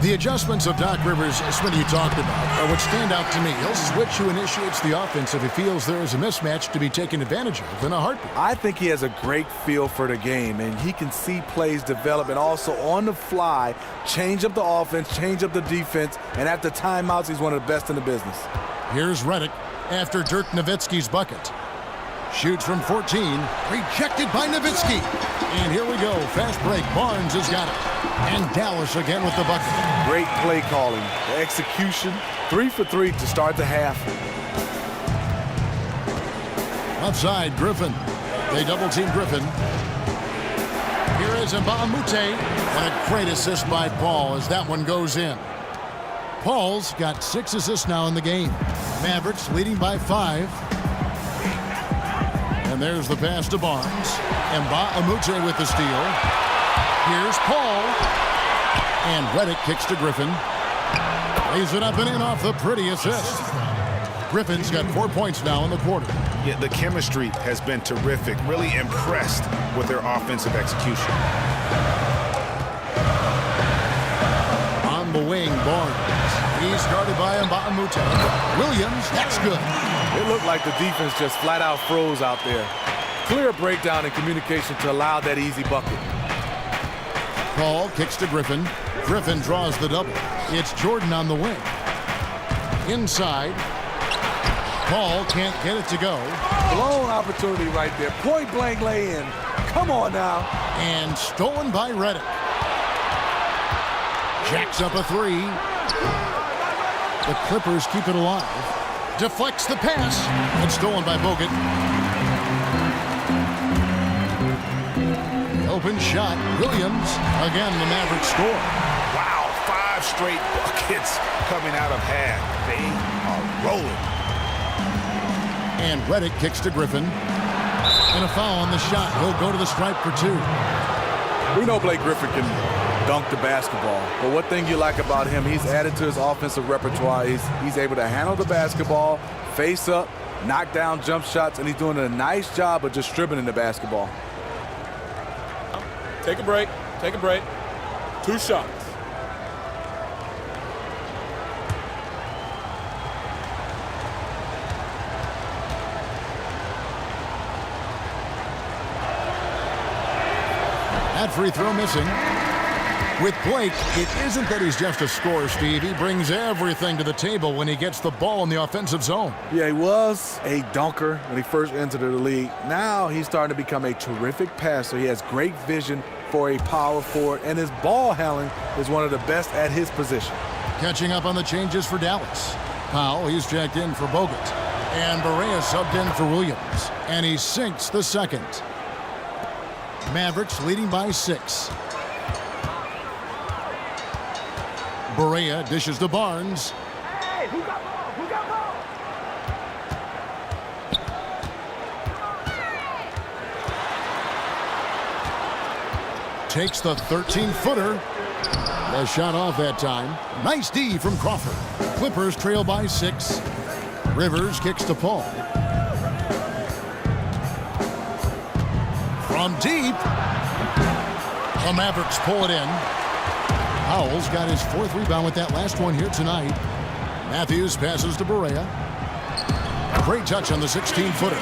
The adjustments of Doc Rivers, Smith, you talked about, are what stand out to me. He'll switch who initiates the offense if he feels there is a mismatch to be taken advantage of in a heartbeat. I think he has a great feel for the game, and he can see plays develop and also on the fly change up the offense, change up the defense, and after timeouts, he's one of the best in the business. Here's Redick after Dirk Nowitzki's bucket. Shoots from 14, rejected by Nowitzki. And here we go, fast break. Barnes has got it. And Dallas again with the bucket. Great play calling. The execution, 3 for 3 to start the half. Left side, Griffin. They double-team Griffin. Here is Mbamute. And a great assist by Paul as that one goes in. Paul's got 6 assists now in the game. Mavericks leading by 5. And there's the pass to Barnes. Mbamute with the steal. Here's Paul. And Redick kicks to Griffin. Lays it up and in off the pretty assist. Griffin's got 4 points now in the quarter. Yeah, the chemistry has been terrific. Really impressed with their offensive execution. On the wing, Barnes. He's guarded by Mbamute. Williams, that's good. It looked like the defense just flat out froze out there. Clear breakdown in communication to allow that easy bucket. Paul kicks to Griffin. Griffin draws the double. It's Jordan on the wing. Inside. Paul can't get it to go. Blown opportunity right there. Point blank lay in. Come on now. And stolen by Reddick. Jacks up a three. The Clippers keep it alive. Deflects the pass. And stolen by Bogut. The open shot. Williams. Again, the Mavericks score. Wow, 5 straight buckets coming out of half. They are rolling. And Reddick kicks to Griffin. And a foul on the shot. He'll go to the stripe for 2. We know Blake Griffin can dunk the basketball, but one thing you like about him, he's added to his offensive repertoire. He's able to handle the basketball, face up, knock down jump shots, and he's doing a nice job of distributing the basketball. Take a break. Take a break. 2 shots. That free throw missing. With Blake, it isn't that he's just a scorer, Steve. He brings everything to the table when he gets the ball in the offensive zone. Yeah, he was a dunker when he first entered the league. Now he's starting to become a terrific passer. He has great vision for a power forward, and his ball handling is one of the best at his position. Catching up on the changes for Dallas. Powell, he's checked in for Bogut. And Barea subbed in for Williams. And he sinks the second. Mavericks leading by 6. Barea dishes to Barnes. Hey, who got ball? Who got ball? Takes the 13-footer. The shot off that time. Nice D from Crawford. Clippers trail by 6. Rivers kicks to Paul. From deep. The Mavericks pull it in. Powell's got his 4th rebound with that last one here tonight. Matthews passes to Barea. Great touch on the 16-footer.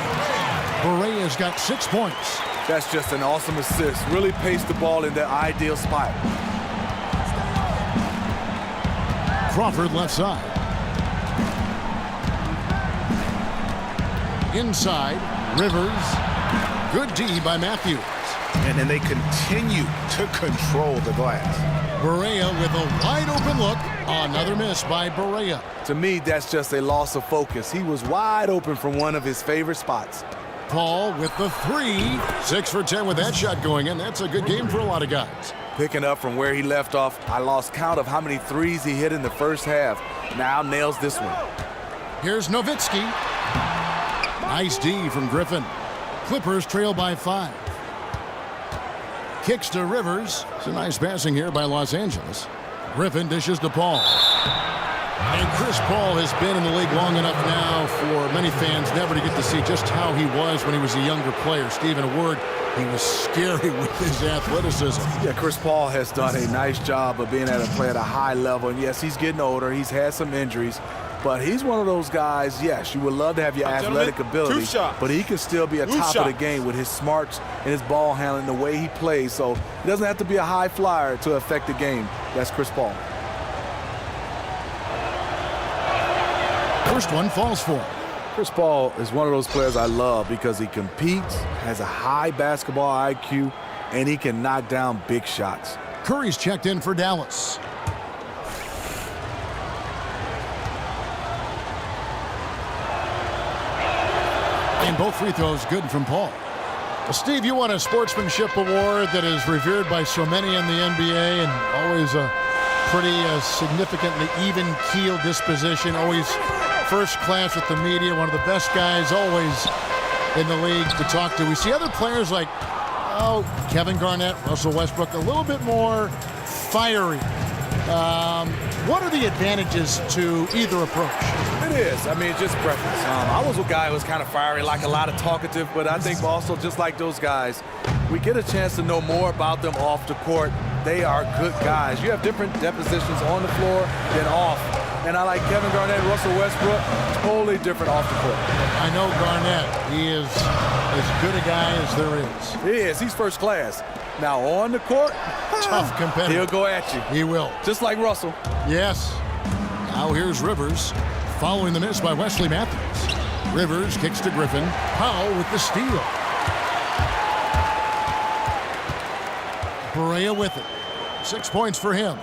Barea's got 6 points. That's just an awesome assist. Really paced the ball in the ideal spot. Crawford left side. Inside, Rivers. Good D by Matthews. And then they continue to control the glass. Barea with a wide open look. Another miss by Barea. To me, that's just a loss of focus. He was wide open from one of his favorite spots. Paul with the 3. 6 for 10 with that shot going in. That's a good game for a lot of guys. Picking up from where he left off, I lost count of how many threes he hit in the first half. Now nails this one. Here's Nowitzki. Nice D from Griffin. Clippers trail by 5. Kicks to Rivers. It's a nice passing here by Los Angeles. Griffin dishes to Paul. And Chris Paul has been in the league long enough now for many fans never to get to see just how he was when he was a younger player. Steve, in a word, he was scary with his athleticism. Yeah, Chris Paul has done a nice job of being able to play at a high level. And yes, he's getting older. He's had some injuries. But he's one of those guys, yes, you would love to have your athletic ability, but he can still be at top of the game with his smarts and his ball handling, the way he plays. So he doesn't have to be a high flyer to affect the game. That's Chris Paul. First one falls for him. Chris Paul is one of those players I love because he competes, has a high basketball IQ, and he can knock down big shots. Curry's checked in for Dallas. And both free throws good from Paul. Well, Steve, you won a sportsmanship award that is revered by so many in the NBA and always a pretty significantly even-keeled disposition, always first class with the media, one of the best guys always in the league to talk to. We see other players like, Kevin Garnett, Russell Westbrook, a little bit more fiery. What are the advantages to either approach? It is. I mean, just preference. I was a guy who was kind of fiery, like a lot of talkative, but I think also just like those guys, we get a chance to know more about them off the court. They are good guys. You have different depositions on the floor than off. And I like Kevin Garnett and Russell Westbrook, totally different off the court. I know Garnett. He is as good a guy as there is. He is. He's first class. Now on the court, Tough competitor. he'll go at you. He will. Just like Russell. Yes. Now here's Rivers, following the miss by Wesley Matthews. Rivers kicks to Griffin. Powell with the steal. Barea with it. 6 points for him.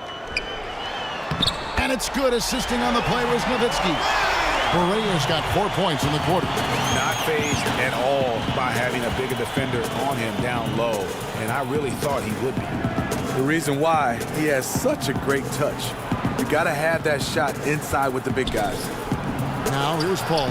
And it's good. Assisting on the play was Nowitzki. Barea's got 4 points in the quarter. Not phased at all by having a bigger defender on him down low. And I really thought he would be. The reason why, he has such a great touch. You got to have that shot inside with the big guys. Now here's Paul.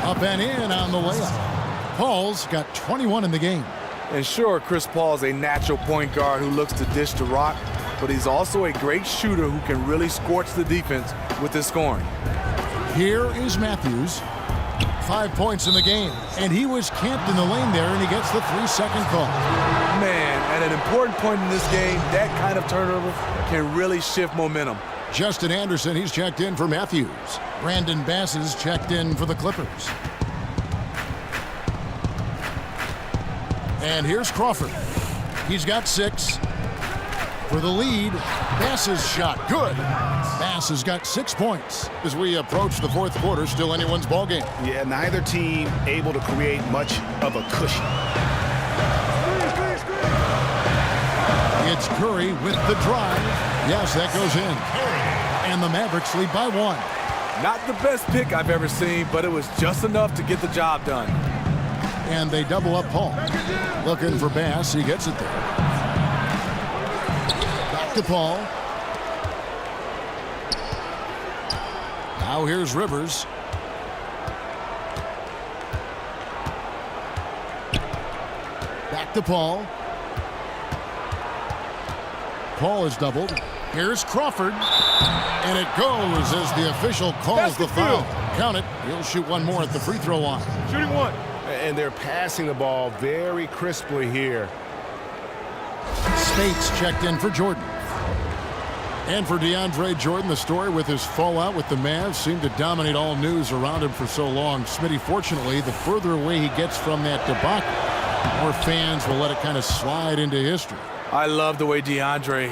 Up and in on the layup. Paul's got 21 in the game. And sure, Chris Paul's a natural point guard who looks to dish the rock, but he's also a great shooter who can really scorch the defense with his scoring. Here is Matthews. 5 points in the game. And he was camped in the lane there, and he gets the 3-second call. Man, at an important point in this game, that kind of turnover can really shift momentum. Justin Anderson, he's checked in for Matthews. Brandon Bass is checked in for the Clippers. And here's Crawford. He's got 6. For the lead, Bass's shot, good. Bass has got 6 points. As we approach the fourth quarter, still anyone's ballgame. Yeah, neither team able to create much of a cushion. It's Curry with the drive. Yes, that goes in. And the Mavericks lead by 1. Not the best pick I've ever seen, but it was just enough to get the job done. And they double up Paul. Looking for Bass, he gets it there. Back to Paul. Now here's Rivers. Back to Paul. Paul is doubled. Here's Crawford. And it goes as the official calls the foul. Count it. He'll shoot one more at the free throw line. Shooting one. And they're passing the ball very crisply here. Spates checked in for Jordan. And for DeAndre Jordan, the story with his fallout with the Mavs seemed to dominate all news around him for so long. Smitty, fortunately, the further away he gets from that debacle, more fans will let it kind of slide into history. I love the way DeAndre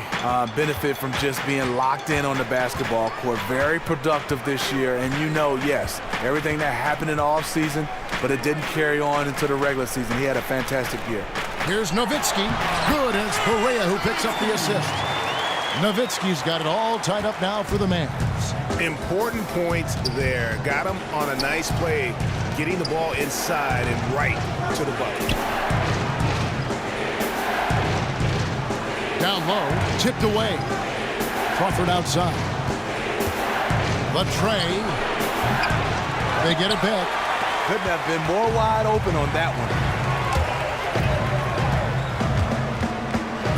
benefit from just being locked in on the basketball court. Very productive this year. And you know, yes, everything that happened in the offseason, but it didn't carry on into the regular season. He had a fantastic year. Here's Nowitzki. Good, and it's Barea who picks up the assist. Nowitzki's got it all tied up now for the Mavs. Important points there. Got him on a nice play, getting the ball inside and right to the bucket. Down low, tipped away. Crawford outside. The tray. They get it back. Couldn't have been more wide open on that one.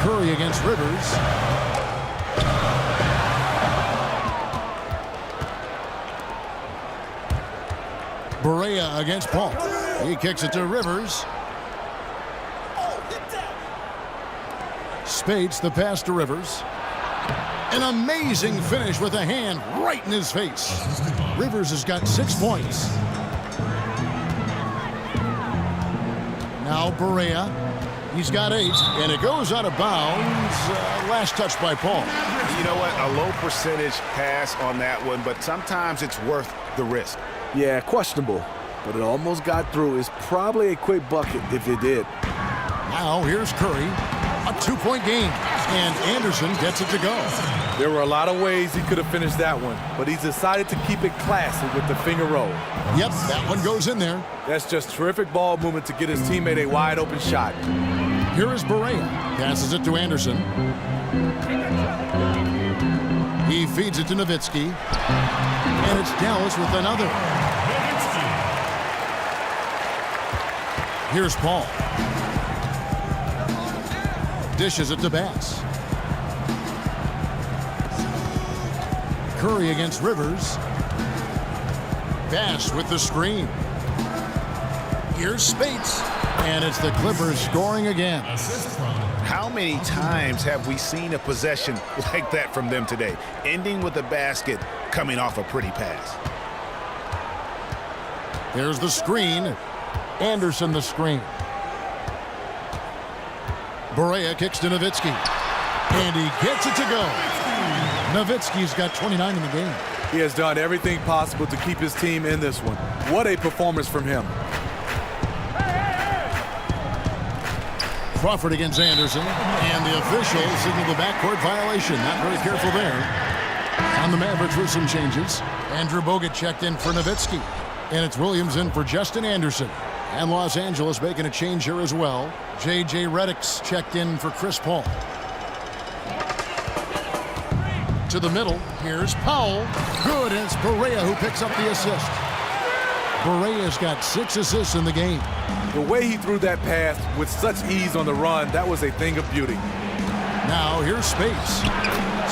Curry against Rivers. Barea against Paul. He kicks it to Rivers. Spates the pass to Rivers. An amazing finish with a hand right in his face. Rivers has got 6 points. Now Barea. He's got 8, and it goes out of bounds. Last touch by Paul. You know what? A low percentage pass on that one, but sometimes it's worth the risk. Yeah, questionable, but it almost got through. It's probably a quick bucket if it did. Now here's Curry. A 2-point game, and Anderson gets it to go. There were a lot of ways he could have finished that one, but he decided to keep it classy with the finger roll. Yep, that one goes in there. That's just terrific ball movement to get his teammate a wide open shot. Here is Barea. Passes it to Anderson. He feeds it to Nowitzki. And it's Dallas with another. Here's Paul. Dishes it to Bass. Curry against Rivers. Bass with the screen. Here's Spates. And it's the Clippers scoring again. How many times have we seen a possession like that from them today? Ending with a basket coming off a pretty pass. There's the screen. Anderson the screen. Barea kicks to Nowitzki. And he gets it to go. Nowitzki's got 29 in the game. He has done everything possible to keep his team in this one. What a performance from him. Crawford against Anderson. And the official signaled the backcourt violation. Not very careful there. On the Mavericks with some changes. Andrew Bogut checked in for Nowitzki. And it's Williams in for Justin Anderson. And Los Angeles making a change here as well. J.J. Redick's checked in for Chris Paul. To the middle, here's Powell. Good, and it's Barea who picks up the assist. Barea's got 6 assists in the game. The way he threw that pass with such ease on the run, that was a thing of beauty. Now here's Space.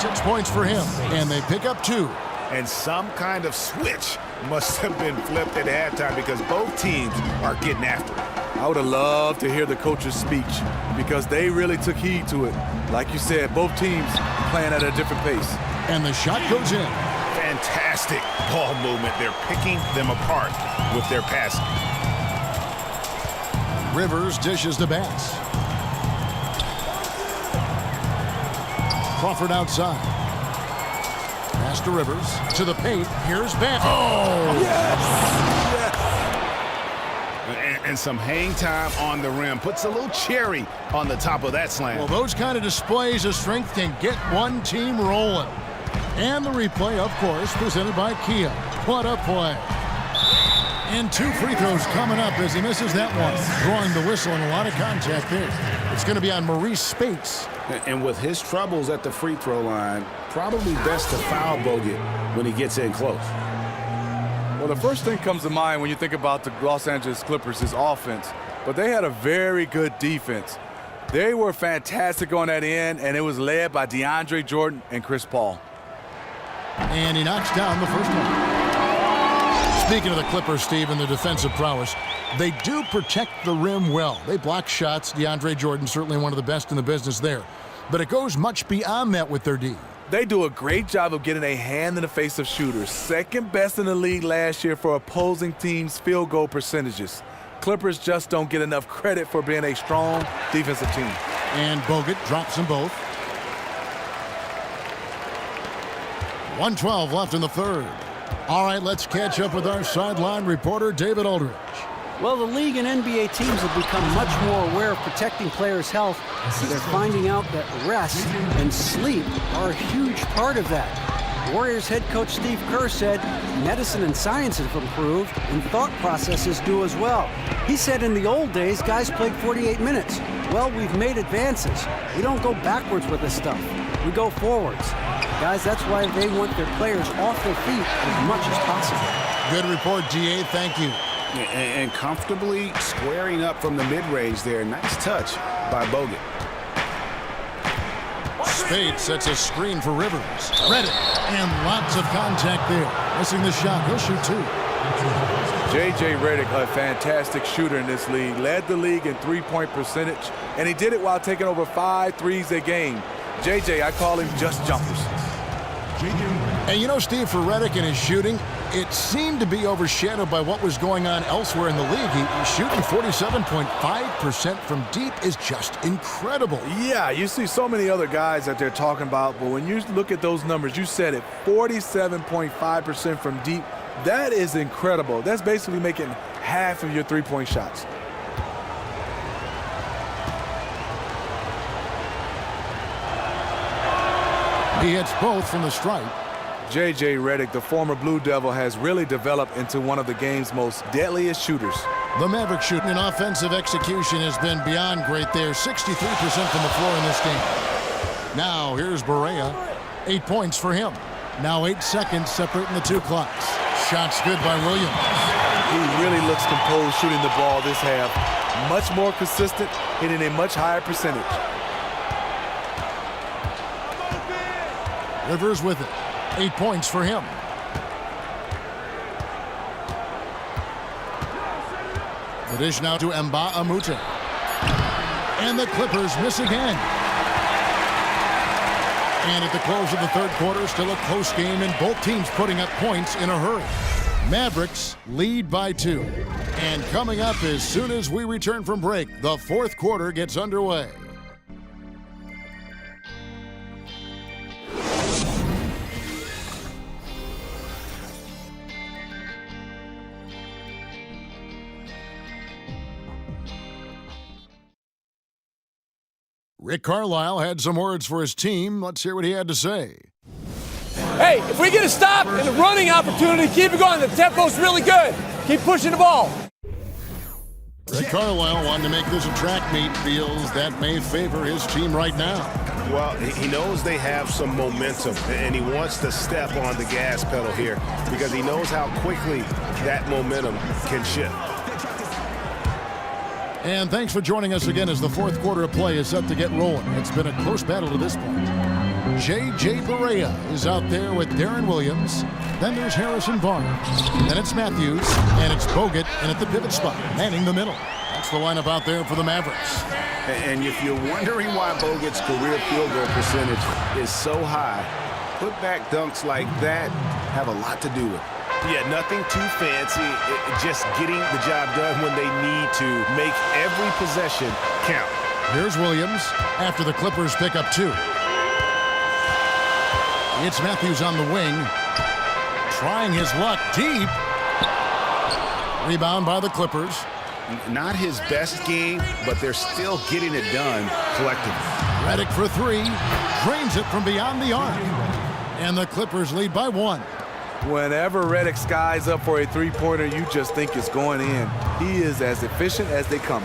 6 points for him, and they pick up 2. And some kind of switch must have been flipped at halftime because both teams are getting after it. I would have loved to hear the coach's speech because they really took heed to it. Like you said, both teams playing at a different pace. And the shot goes in. Fantastic ball movement. They're picking them apart with their passing. Rivers dishes to Bass. Crawford outside. Pass to Rivers. To the paint. Here's Bass. Oh! Yes! And some hang time on the rim. Puts a little cherry on the top of that slam. Well, those kind of displays of strength can get one team rolling. And the replay, of course, presented by Kia. What a play. And 2 free throws coming up as he misses that one. Drawing the whistle and a lot of contact there. It's going to be on Maurice Spates. And with his troubles at the free throw line, probably best to foul Bogut when he gets in close. Well, the first thing comes to mind when you think about the Los Angeles Clippers is offense. But they had a very good defense. They were fantastic on that end, and it was led by DeAndre Jordan and Chris Paul. And he knocks down the first one. Speaking of the Clippers, Steve, and their defensive prowess, they do protect the rim well. They block shots. DeAndre Jordan, certainly one of the best in the business there. But it goes much beyond that with their D. They do a great job of getting a hand in the face of shooters. Second best in the league last year for opposing teams' field goal percentages. Clippers just don't get enough credit for being a strong defensive team. And Bogut drops them both. 1:12 left in the third. All right, let's catch up with our sideline reporter, David Aldridge. Well, the league and NBA teams have become much more aware of protecting players' health. They're finding out that rest and sleep are a huge part of that. Warriors head coach Steve Kerr said medicine and science have improved, and thought processes do as well. He said in the old days, guys played 48 minutes. Well, we've made advances. We don't go backwards with this stuff. We go forwards. Guys, that's why they want their players off their feet as much as possible. Good report, DA. Thank you. And comfortably squaring up from the mid-range there. Nice touch by Bogut. Spade sets a screen for Rivers. Read it. And lots of contact there. Missing the shot. He'll shoot 2. J.J. Redick, a fantastic shooter in this league, led the league in three-point percentage, and he did it while taking over 5 threes a game. J.J., I call him just jumpers. And you know, Steve, for Redick and his shooting, it seemed to be overshadowed by what was going on elsewhere in the league. He's shooting 47.5% from deep is just incredible. Yeah, you see so many other guys that they're talking about, but when you look at those numbers, you said it, 47.5% from deep. That is incredible. That's basically making half of your three-point shots. He hits both from the stripe. J.J. Redick, the former Blue Devil, has really developed into one of the game's most deadliest shooters. The Mavericks shooting and offensive execution has been beyond great there. 63% from the floor in this game. Now here's Barea. 8 points for him. Now 8 seconds separating the 2 clocks. Shots good by Williams. He really looks composed shooting the ball this half. Much more consistent, hitting a much higher percentage. Rivers with it. 8 points for him. The dish now to Mba Amute. And the Clippers miss again. And at the close of the third quarter, still a close game and both teams putting up points in a hurry. Mavericks lead by 2. And coming up as soon as we return from break, the fourth quarter gets underway. Rick Carlisle had some words for his team. Let's hear what he had to say. Hey, if we get a stop and a running opportunity, keep it going. The tempo's really good. Keep pushing the ball. Rick Carlisle wanted to make this a track meet, feels that may favor his team right now. Well, he knows they have some momentum, and he wants to step on the gas pedal here because he knows how quickly that momentum can shift. And thanks for joining us again as the fourth quarter of play is set to get rolling. It's been a close battle to this point. J.J. Barea is out there with Darren Williams. Then there's Harrison Barnes. Then it's Matthews, and it's Bogut, and at the pivot spot, manning the middle. That's the lineup out there for the Mavericks. And if you're wondering why Bogut's career field goal percentage is so high, put-back dunks like that have a lot to do with it. Yeah, nothing too fancy, just getting the job done when they need to make every possession count. Here's Williams after the Clippers pick up 2. It's Matthews on the wing, trying his luck deep. Rebound by the Clippers. Not his best game, but they're still getting it done collectively. Redick for 3, drains it from beyond the arc. And the Clippers lead by 1. Whenever Redick skies up for a three-pointer, you just think it's going in. He is as efficient as they come.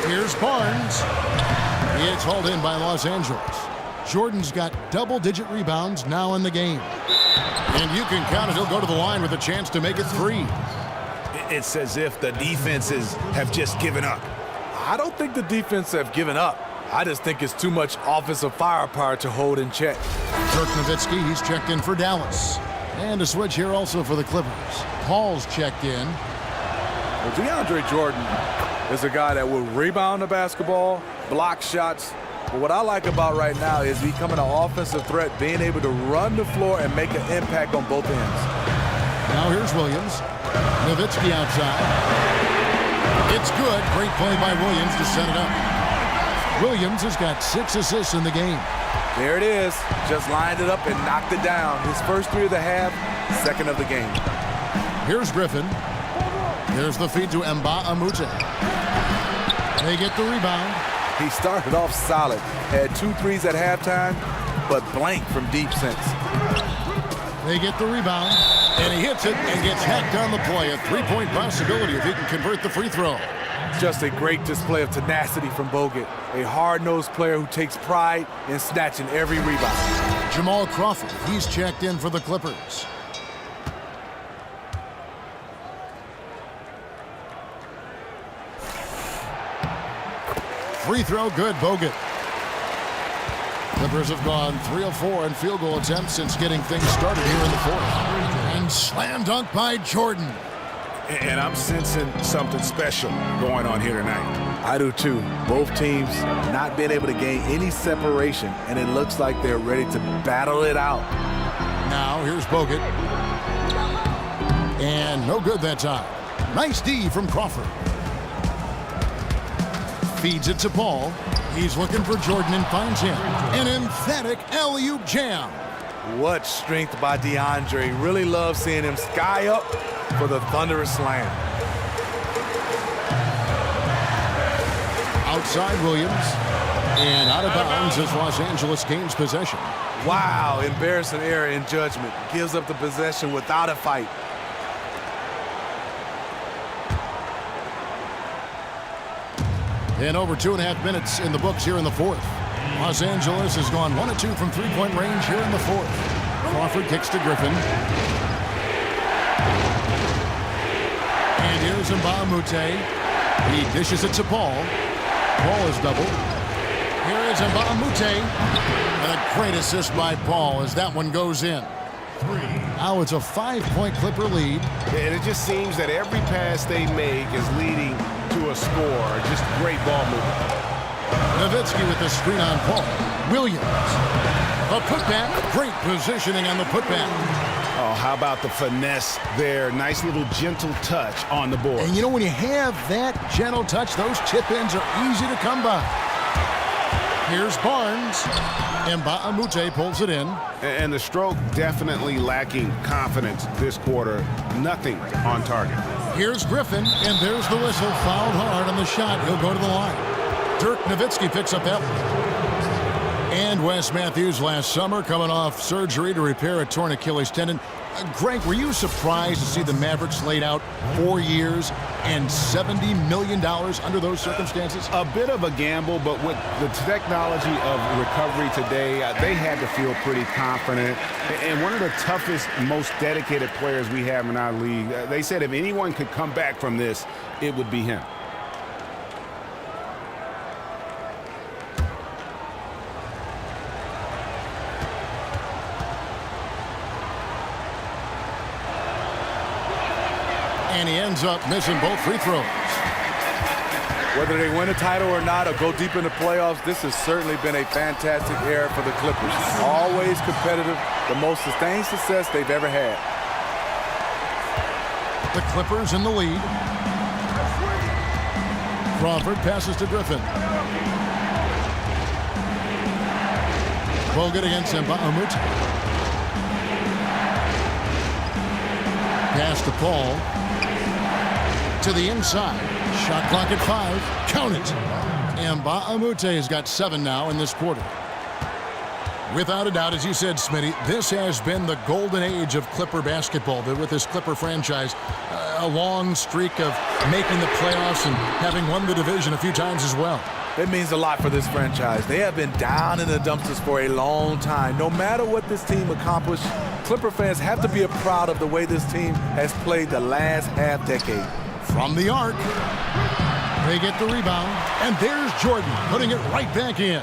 Here's Barnes. It's hauled in by Los Angeles. Jordan's got double-digit rebounds now in the game. And you can count it. He'll go to the line with a chance to make it 3. It's as if the defenses have just given up. I don't think the defense have given up. I just think it's too much offensive firepower to hold in check. Dirk Nowitzki, he's checked in for Dallas. And a switch here also for the Clippers. Paul's checked in. Well, DeAndre Jordan is a guy that will rebound the basketball, block shots. But what I like about right now is becoming an offensive threat, being able to run the floor and make an impact on both ends. Now here's Williams. Nowitzki outside. It's good. Great play by Williams to set it up. Williams has got 6 assists in the game. There it is. Just lined it up and knocked it down. His first 3 of the half, second of the game. Here's Griffin. There's the feed to Mba Amute. They get the rebound. He started off solid. Had 2 threes at halftime, but blank from deep since. They get the rebound, and he hits it and gets hacked on the play. A 3-point possibility if he can convert the free throw. Just a great display of tenacity from Bogut. A hard-nosed player who takes pride in snatching every rebound. Jamal Crawford, he's checked in for the Clippers. Free throw good, Bogut. Clippers have gone 3 of 4 in field goal attempts since getting things started here in the fourth. And slam dunk by Jordan. And I'm sensing something special going on here tonight. I do too. Both teams not being able to gain any separation, and it looks like they're ready to battle it out. Now here's Bogut. And no good that time. Nice D from Crawford. Feeds it to Paul. He's looking for Jordan and finds him. An emphatic alley-oop jam. What strength by DeAndre. Really love seeing him sky up for the thunderous slam. Outside Williams. And out of bounds as Los Angeles gains possession. Wow, embarrassing error in judgment. Gives up the possession without a fight. And over 2.5 minutes in the books here in the fourth. Los Angeles has gone 1 of 2 from 3-point range here in the fourth. Crawford kicks to Griffin. And here's Mba Amute. He dishes it to Paul. Paul is doubled. Here is Mba Amute. And a great assist by Paul as that one goes in. Now it's a 5-point Clipper lead. And it just seems that every pass they make is leading to a score. Just great ball movement. Nowitzki with the screen on Paul. Williams. A putback. Great positioning on the putback. Oh, how about the finesse there? Nice little gentle touch on the board. And you know, when you have that gentle touch, those chip-ins are easy to come by. Here's Barnes. And Mba'amute pulls it in. And the stroke definitely lacking confidence this quarter. Nothing on target. Here's Griffin, and there's the whistle. Fouled hard on the shot. He'll go to the line. Dirk Nowitzki picks up that one. And Wes Matthews last summer coming off surgery to repair a torn Achilles tendon. Greg, were you surprised to see the Mavericks laid out 4 years and $70 million under those circumstances? A bit of a gamble, but with the technology of recovery today, they had to feel pretty confident. And one of the toughest, most dedicated players we have in our league, they said if anyone could come back from this, it would be him. And he ends up missing both free throws. Whether they win a title or not or go deep in the playoffs, this has certainly been a fantastic era for the Clippers. Always competitive, the most sustained success they've ever had. The Clippers in the lead. Crawford passes to Griffin. Bogut against Mba'amute. Pass to Paul. To the inside. Shot clock at 5. Count it. And Mba'amute has got 7 now in this quarter. Without a doubt, as you said, Smitty, this has been the golden age of Clipper basketball. With this Clipper franchise, a long streak of making the playoffs and having won the division a few times as well. It means a lot for this franchise. They have been down in the dumpsters for a long time. No matter what this team accomplished, Clipper fans have to be proud of the way this team has played the last half-decade. From the arc, they get the rebound, and there's Jordan putting it right back in.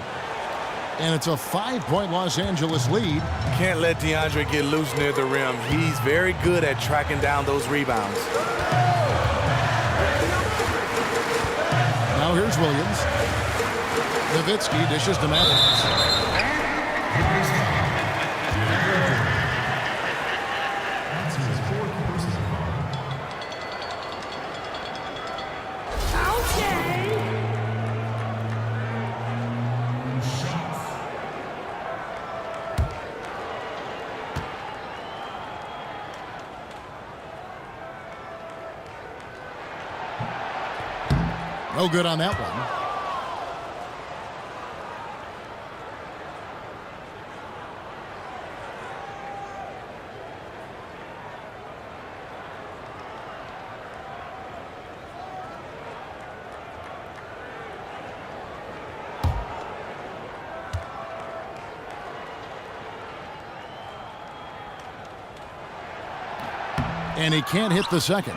And it's a 5-point Los Angeles lead. Can't let DeAndre get loose near the rim. He's very good at tracking down those rebounds. Now here's Williams. Nowitzki dishes to Mavericks. No good on that one. And he can't hit the second.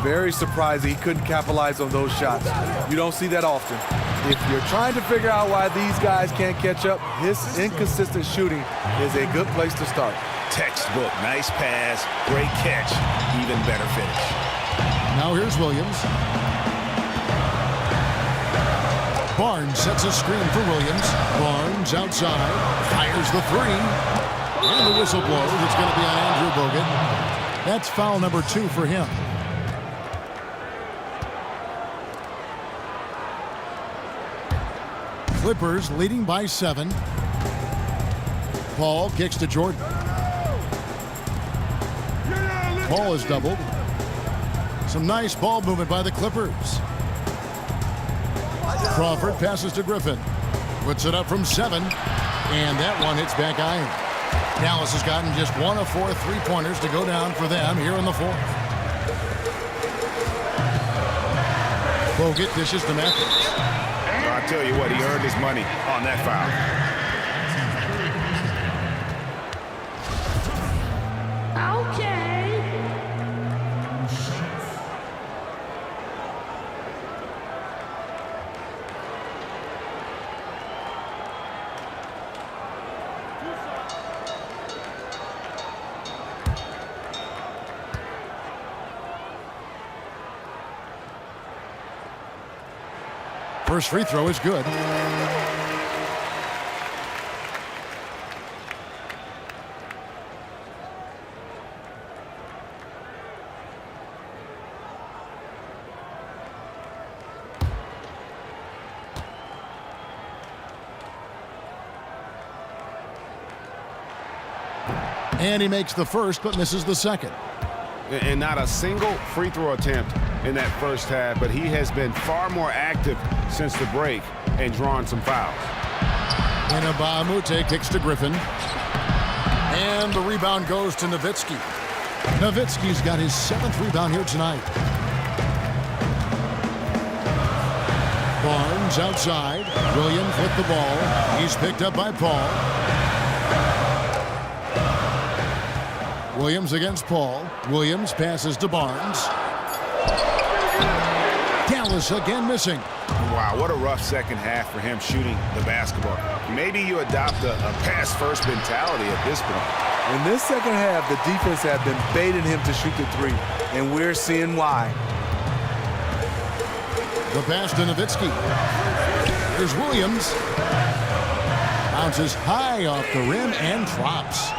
Very surprising he couldn't capitalize on those shots. You don't see that often. If you're trying to figure out why these guys can't catch up, his inconsistent shooting is a good place to start. Textbook, nice pass, great catch, even better finish. Now here's Williams. Barnes sets a screen for Williams. Barnes outside, fires the 3. And the whistle blows. It's going to be on Andrew Bogut. That's foul number 2 for him. Clippers leading by 7. Paul kicks to Jordan. Paul is doubled. Some nice ball movement by the Clippers. Crawford passes to Griffin. Puts it up from 7. And that one hits back iron. Dallas has gotten just 1 of 4 3-pointers to go down for them here in the 4th. Bogut dishes to Mavericks. I'll tell you what, he earned his money on that foul. First free throw is good. And he makes the first, but misses the second. And not a single free throw attempt in that first half, but he has been far more active since the break and drawn some fouls. And Mbamute kicks to Griffin. And the rebound goes to Nowitzki. Nowitzki's got his 7th rebound here tonight. Barnes outside. Williams with the ball. He's picked up by Paul. Williams against Paul. Williams passes to Barnes. Dallas again missing. Wow, what a rough second half for him shooting the basketball. Maybe you adopt a pass-first mentality at this point. In this second half, the defense have been baiting him to shoot the three, and we're seeing why. The pass to Nowitzki. Here's Williams. Bounces high off the rim and drops.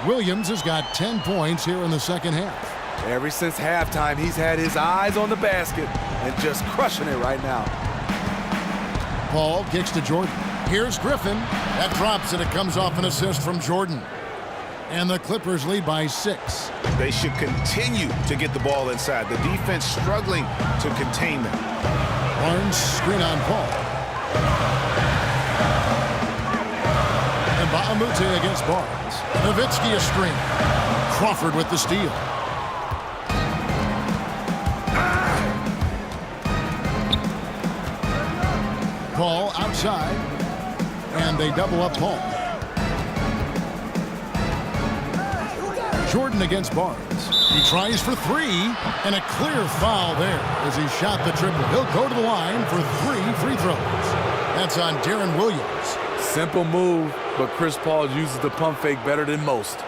Williams has got 10 points here in the second half. Ever since halftime, he's had his eyes on the basket and just crushing it right now. Paul kicks to Jordan. Here's Griffin. That drops and it comes off an assist from Jordan. And the Clippers lead by 6. They should continue to get the ball inside. The defense struggling to contain them. Barnes screen on Paul. And Mbamute against Barnes. Nowitzki a screen. Crawford with the steal. Paul outside. And they double up Paul. Jordan against Barnes. He tries for 3, and a clear foul there as he shot the triple. He'll go to the line for 3 free throws. That's on Darren Williams. Simple move, but Chris Paul uses the pump fake better than most.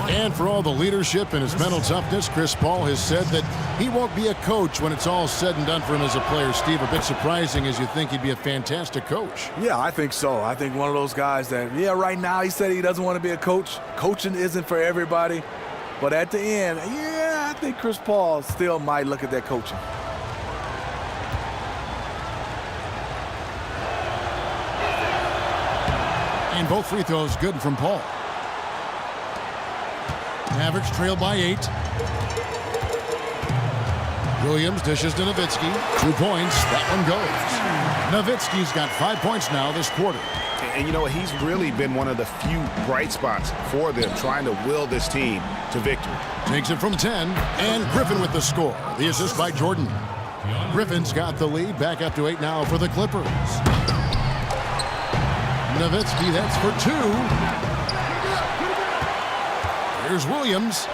And for all the leadership and his mental toughness, Chris Paul has said that he won't be a coach when it's all said and done for him as a player. Steve, a bit surprising as you think he'd be a fantastic coach. Yeah, I think so. I think one of those guys that, right now he said he doesn't want to be a coach. Coaching isn't for everybody. But at the end, I think Chris Paul still might look at that coaching. And both free throws good from Paul. Mavericks trail by 8. Williams dishes to Nowitzki. 2 points. That one goes. Nowitzki's got 5 points now this quarter. And you know, he's really been one of the few bright spots for them, trying to will this team to victory. Takes it from 10, and Griffin with the score. The assist by Jordan. Griffin's got the lead, back up to 8 now for the Clippers. Nowitzki, that's for 2. Here's Williams.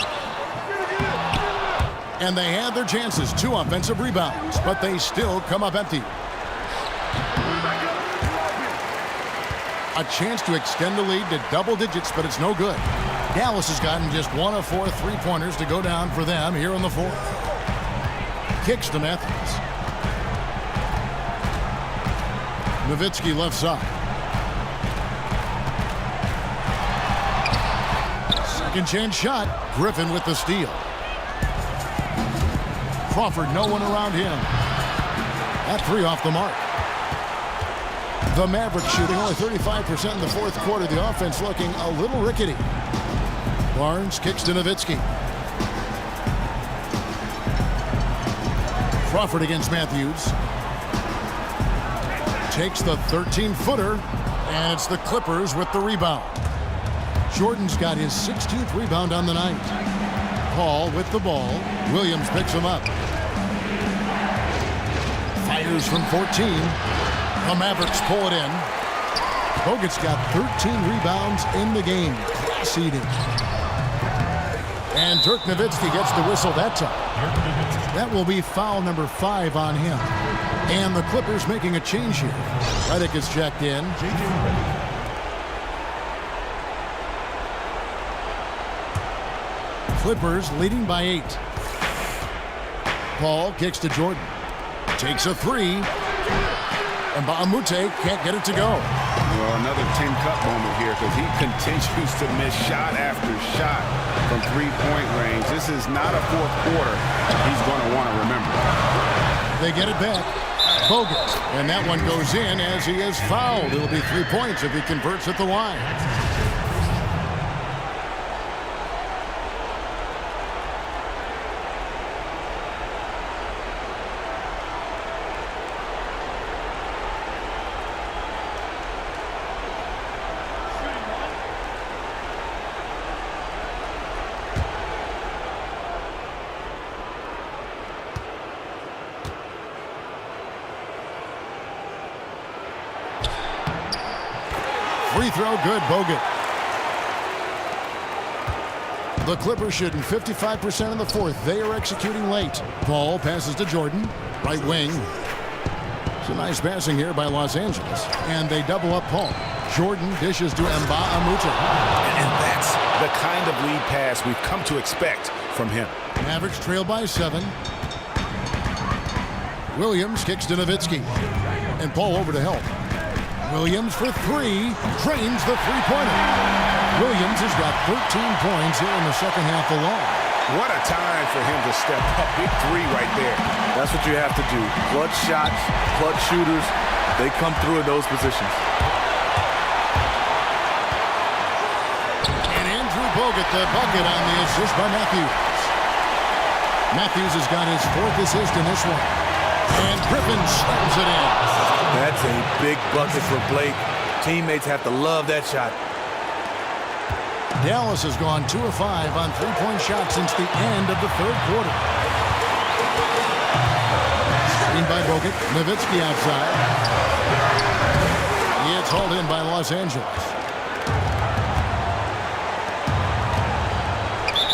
And they had their chances. 2 offensive rebounds, but they still come up empty. A chance to extend the lead to double digits, but it's no good. Dallas has gotten just 1 of 4 3-pointers to go down for them here in the 4th. Kicks to Matthews. Nowitzki left side. Second chance shot. Griffin with the steal. Crawford, no one around him. That 3 off the mark. The Mavericks shooting only 35% in the 4th quarter. The offense looking a little rickety. Barnes kicks to Nowitzki. Crawford against Matthews. Takes the 13-footer, and it's the Clippers with the rebound. Jordan's got his 16th rebound on the night. Paul with the ball. Williams picks him up. Fires from 14. The Mavericks pull it in. Bogut's got 13 rebounds in the game. Class eating. And Dirk Nowitzki gets the whistle that time. That will be foul number 5 on him. And the Clippers making a change here. Redick is checked in. Clippers leading by 8. Paul kicks to Jordan. Takes a 3. And Baamute can't get it to go. Well, another tin cup moment here because he continues to miss shot after shot from three-point range. This is not a fourth quarter he's going to want to remember. They get it back. Bogut. And that one goes in as he is fouled. It'll be 3 points if he converts at the line. Free throw good, Bogut. The Clippers shooting 55% in the fourth. They are executing late. Paul passes to Jordan, right wing. It's a nice passing here by Los Angeles. And they double up Paul. Jordan dishes to Baamute. And that's the kind of lead pass we've come to expect from him. Mavericks trail by 7. Williams kicks to Nowitzki. And Paul over to help. Williams for 3, drains the three-pointer. Williams has got 13 points here in the second half alone. What a time for him to step up. Big 3 right there. That's what you have to do. Clutch shots, clutch shooters, they come through in those positions. And Andrew Bogut, the bucket on the assist by Matthews. Matthews has got his 4th assist in this one. And Griffin slams it in. That's a big bucket for Blake. Teammates have to love that shot. Dallas has gone 2 of 5 on three-point shots since the end of the third quarter. Screen by Bogut. Nowitzki outside. It's hauled in by Los Angeles.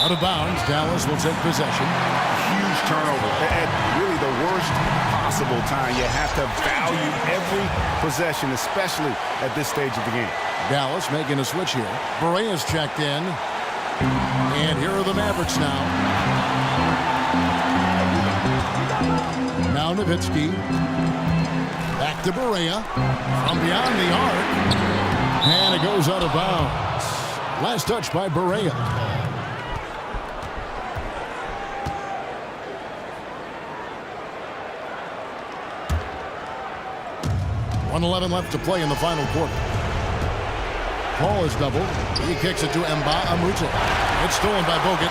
Out of bounds, Dallas will take possession. Huge turnover at really the worst possible time. You have to value every possession, especially at this stage of the game. Dallas making a switch here. Berea's checked in. And here are the Mavericks now. Now Nowitzki. Back to Berea. From beyond the arc. And it goes out of bounds. Last touch by Berea. 1:11 left to play in the final quarter. Paul is doubled. He kicks it to Baamute. It's stolen by Bogut.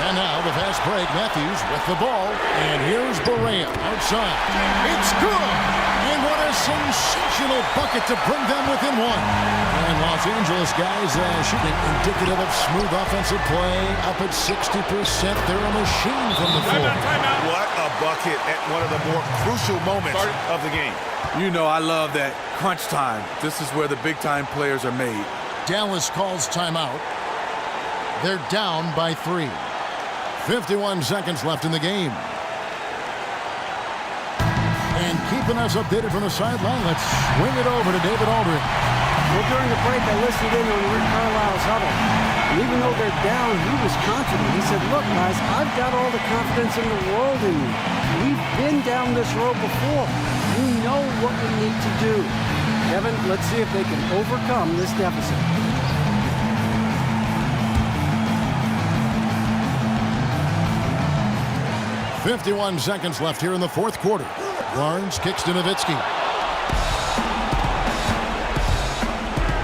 And now the fast break. Matthews with the ball. And here's Berea outside. It's good! And what a sensational bucket to bring them within 1. And Los Angeles guys shooting indicative of smooth offensive play. Up at 60%. They're a machine from the floor. What a bucket at one of the more crucial moments of the game. You know I love that crunch time. This is where the big-time players are made. Dallas calls timeout. They're down by 3. 51 seconds left in the game. And keeping us updated from the sideline, let's swing it over to David Aldridge. Well, during the break, I listened in on Rick Carlisle's huddle. And even though they're down, he was confident. He said, look, guys, I've got all the confidence in the world in me. We've been down this road before. We know what we need to do. Kevin, let's see if they can overcome this deficit. .51 seconds left here in the fourth quarter. Barnes kicks to Nowitzki.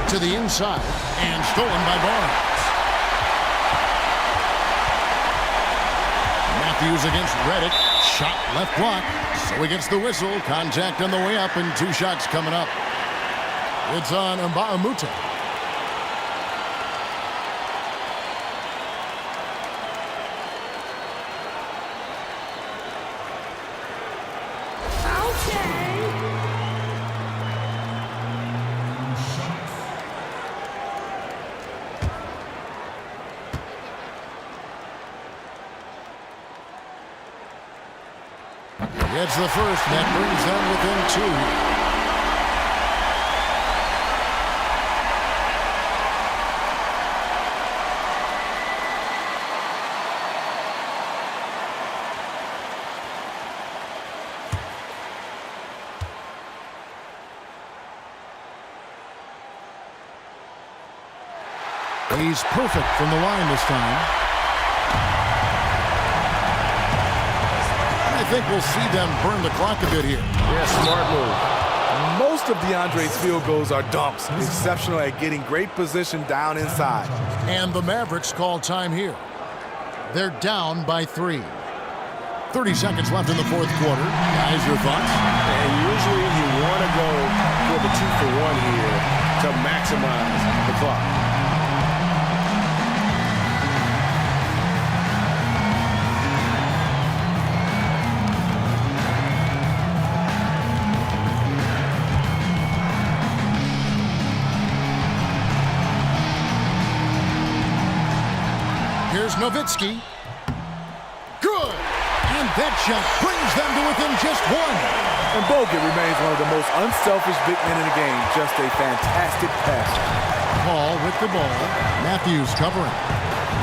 To the inside, and stolen by Barnes. Matthews against Redick. Shot left block. So he gets the whistle. Contact on the way up, and 2 shots coming up. It's on Baamute. It's the first that brings them within 2. He's perfect from the line this time. I think we'll see them burn the clock a bit here. Yeah, smart move. Most of DeAndre's field goals are dunks. Exceptional at getting great position down inside. And the Mavericks call time here. They're down by 3. 30 seconds left in the fourth quarter. Guys, your thoughts? And usually you want to go for the 2-for-1 here to maximize the clock. Here's Nowitzki. Good! And that shot brings them to within just 1. And Bogut remains one of the most unselfish big men in the game. Just a fantastic passer. Paul with the ball. Matthews covering.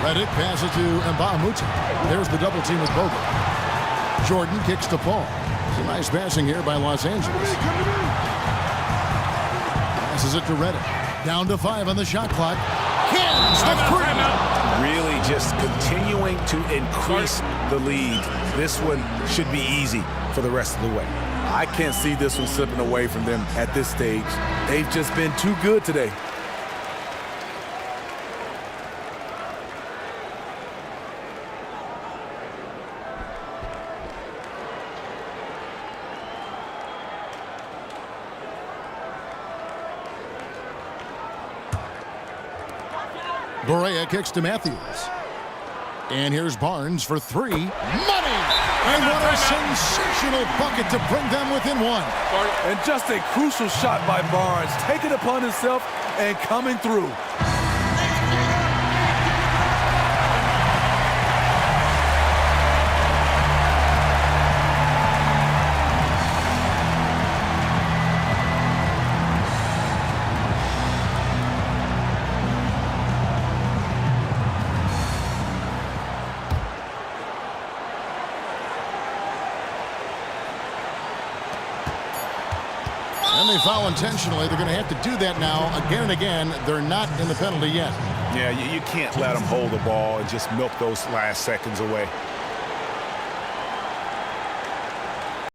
Reddick passes to Mbah-a-Moute. There's the double team with Bogut. Jordan kicks to Paul. Some nice passing here by Los Angeles. Passes it to Reddick. Down to 5 on the shot clock. Cans the 3. Really just continuing to increase the lead. This one should be easy for the rest of the way. I can't see this one slipping away from them at this stage. They've just been too good today. Barea kicks to Matthews. And here's Barnes for 3. Money! And what a sensational bucket to bring them within 1. And just a crucial shot by Barnes, taking it upon himself and coming through. And they foul intentionally. They're going to have to do that now again and again. They're not in the penalty yet. Yeah, you can't let them hold the ball and just milk those last seconds away.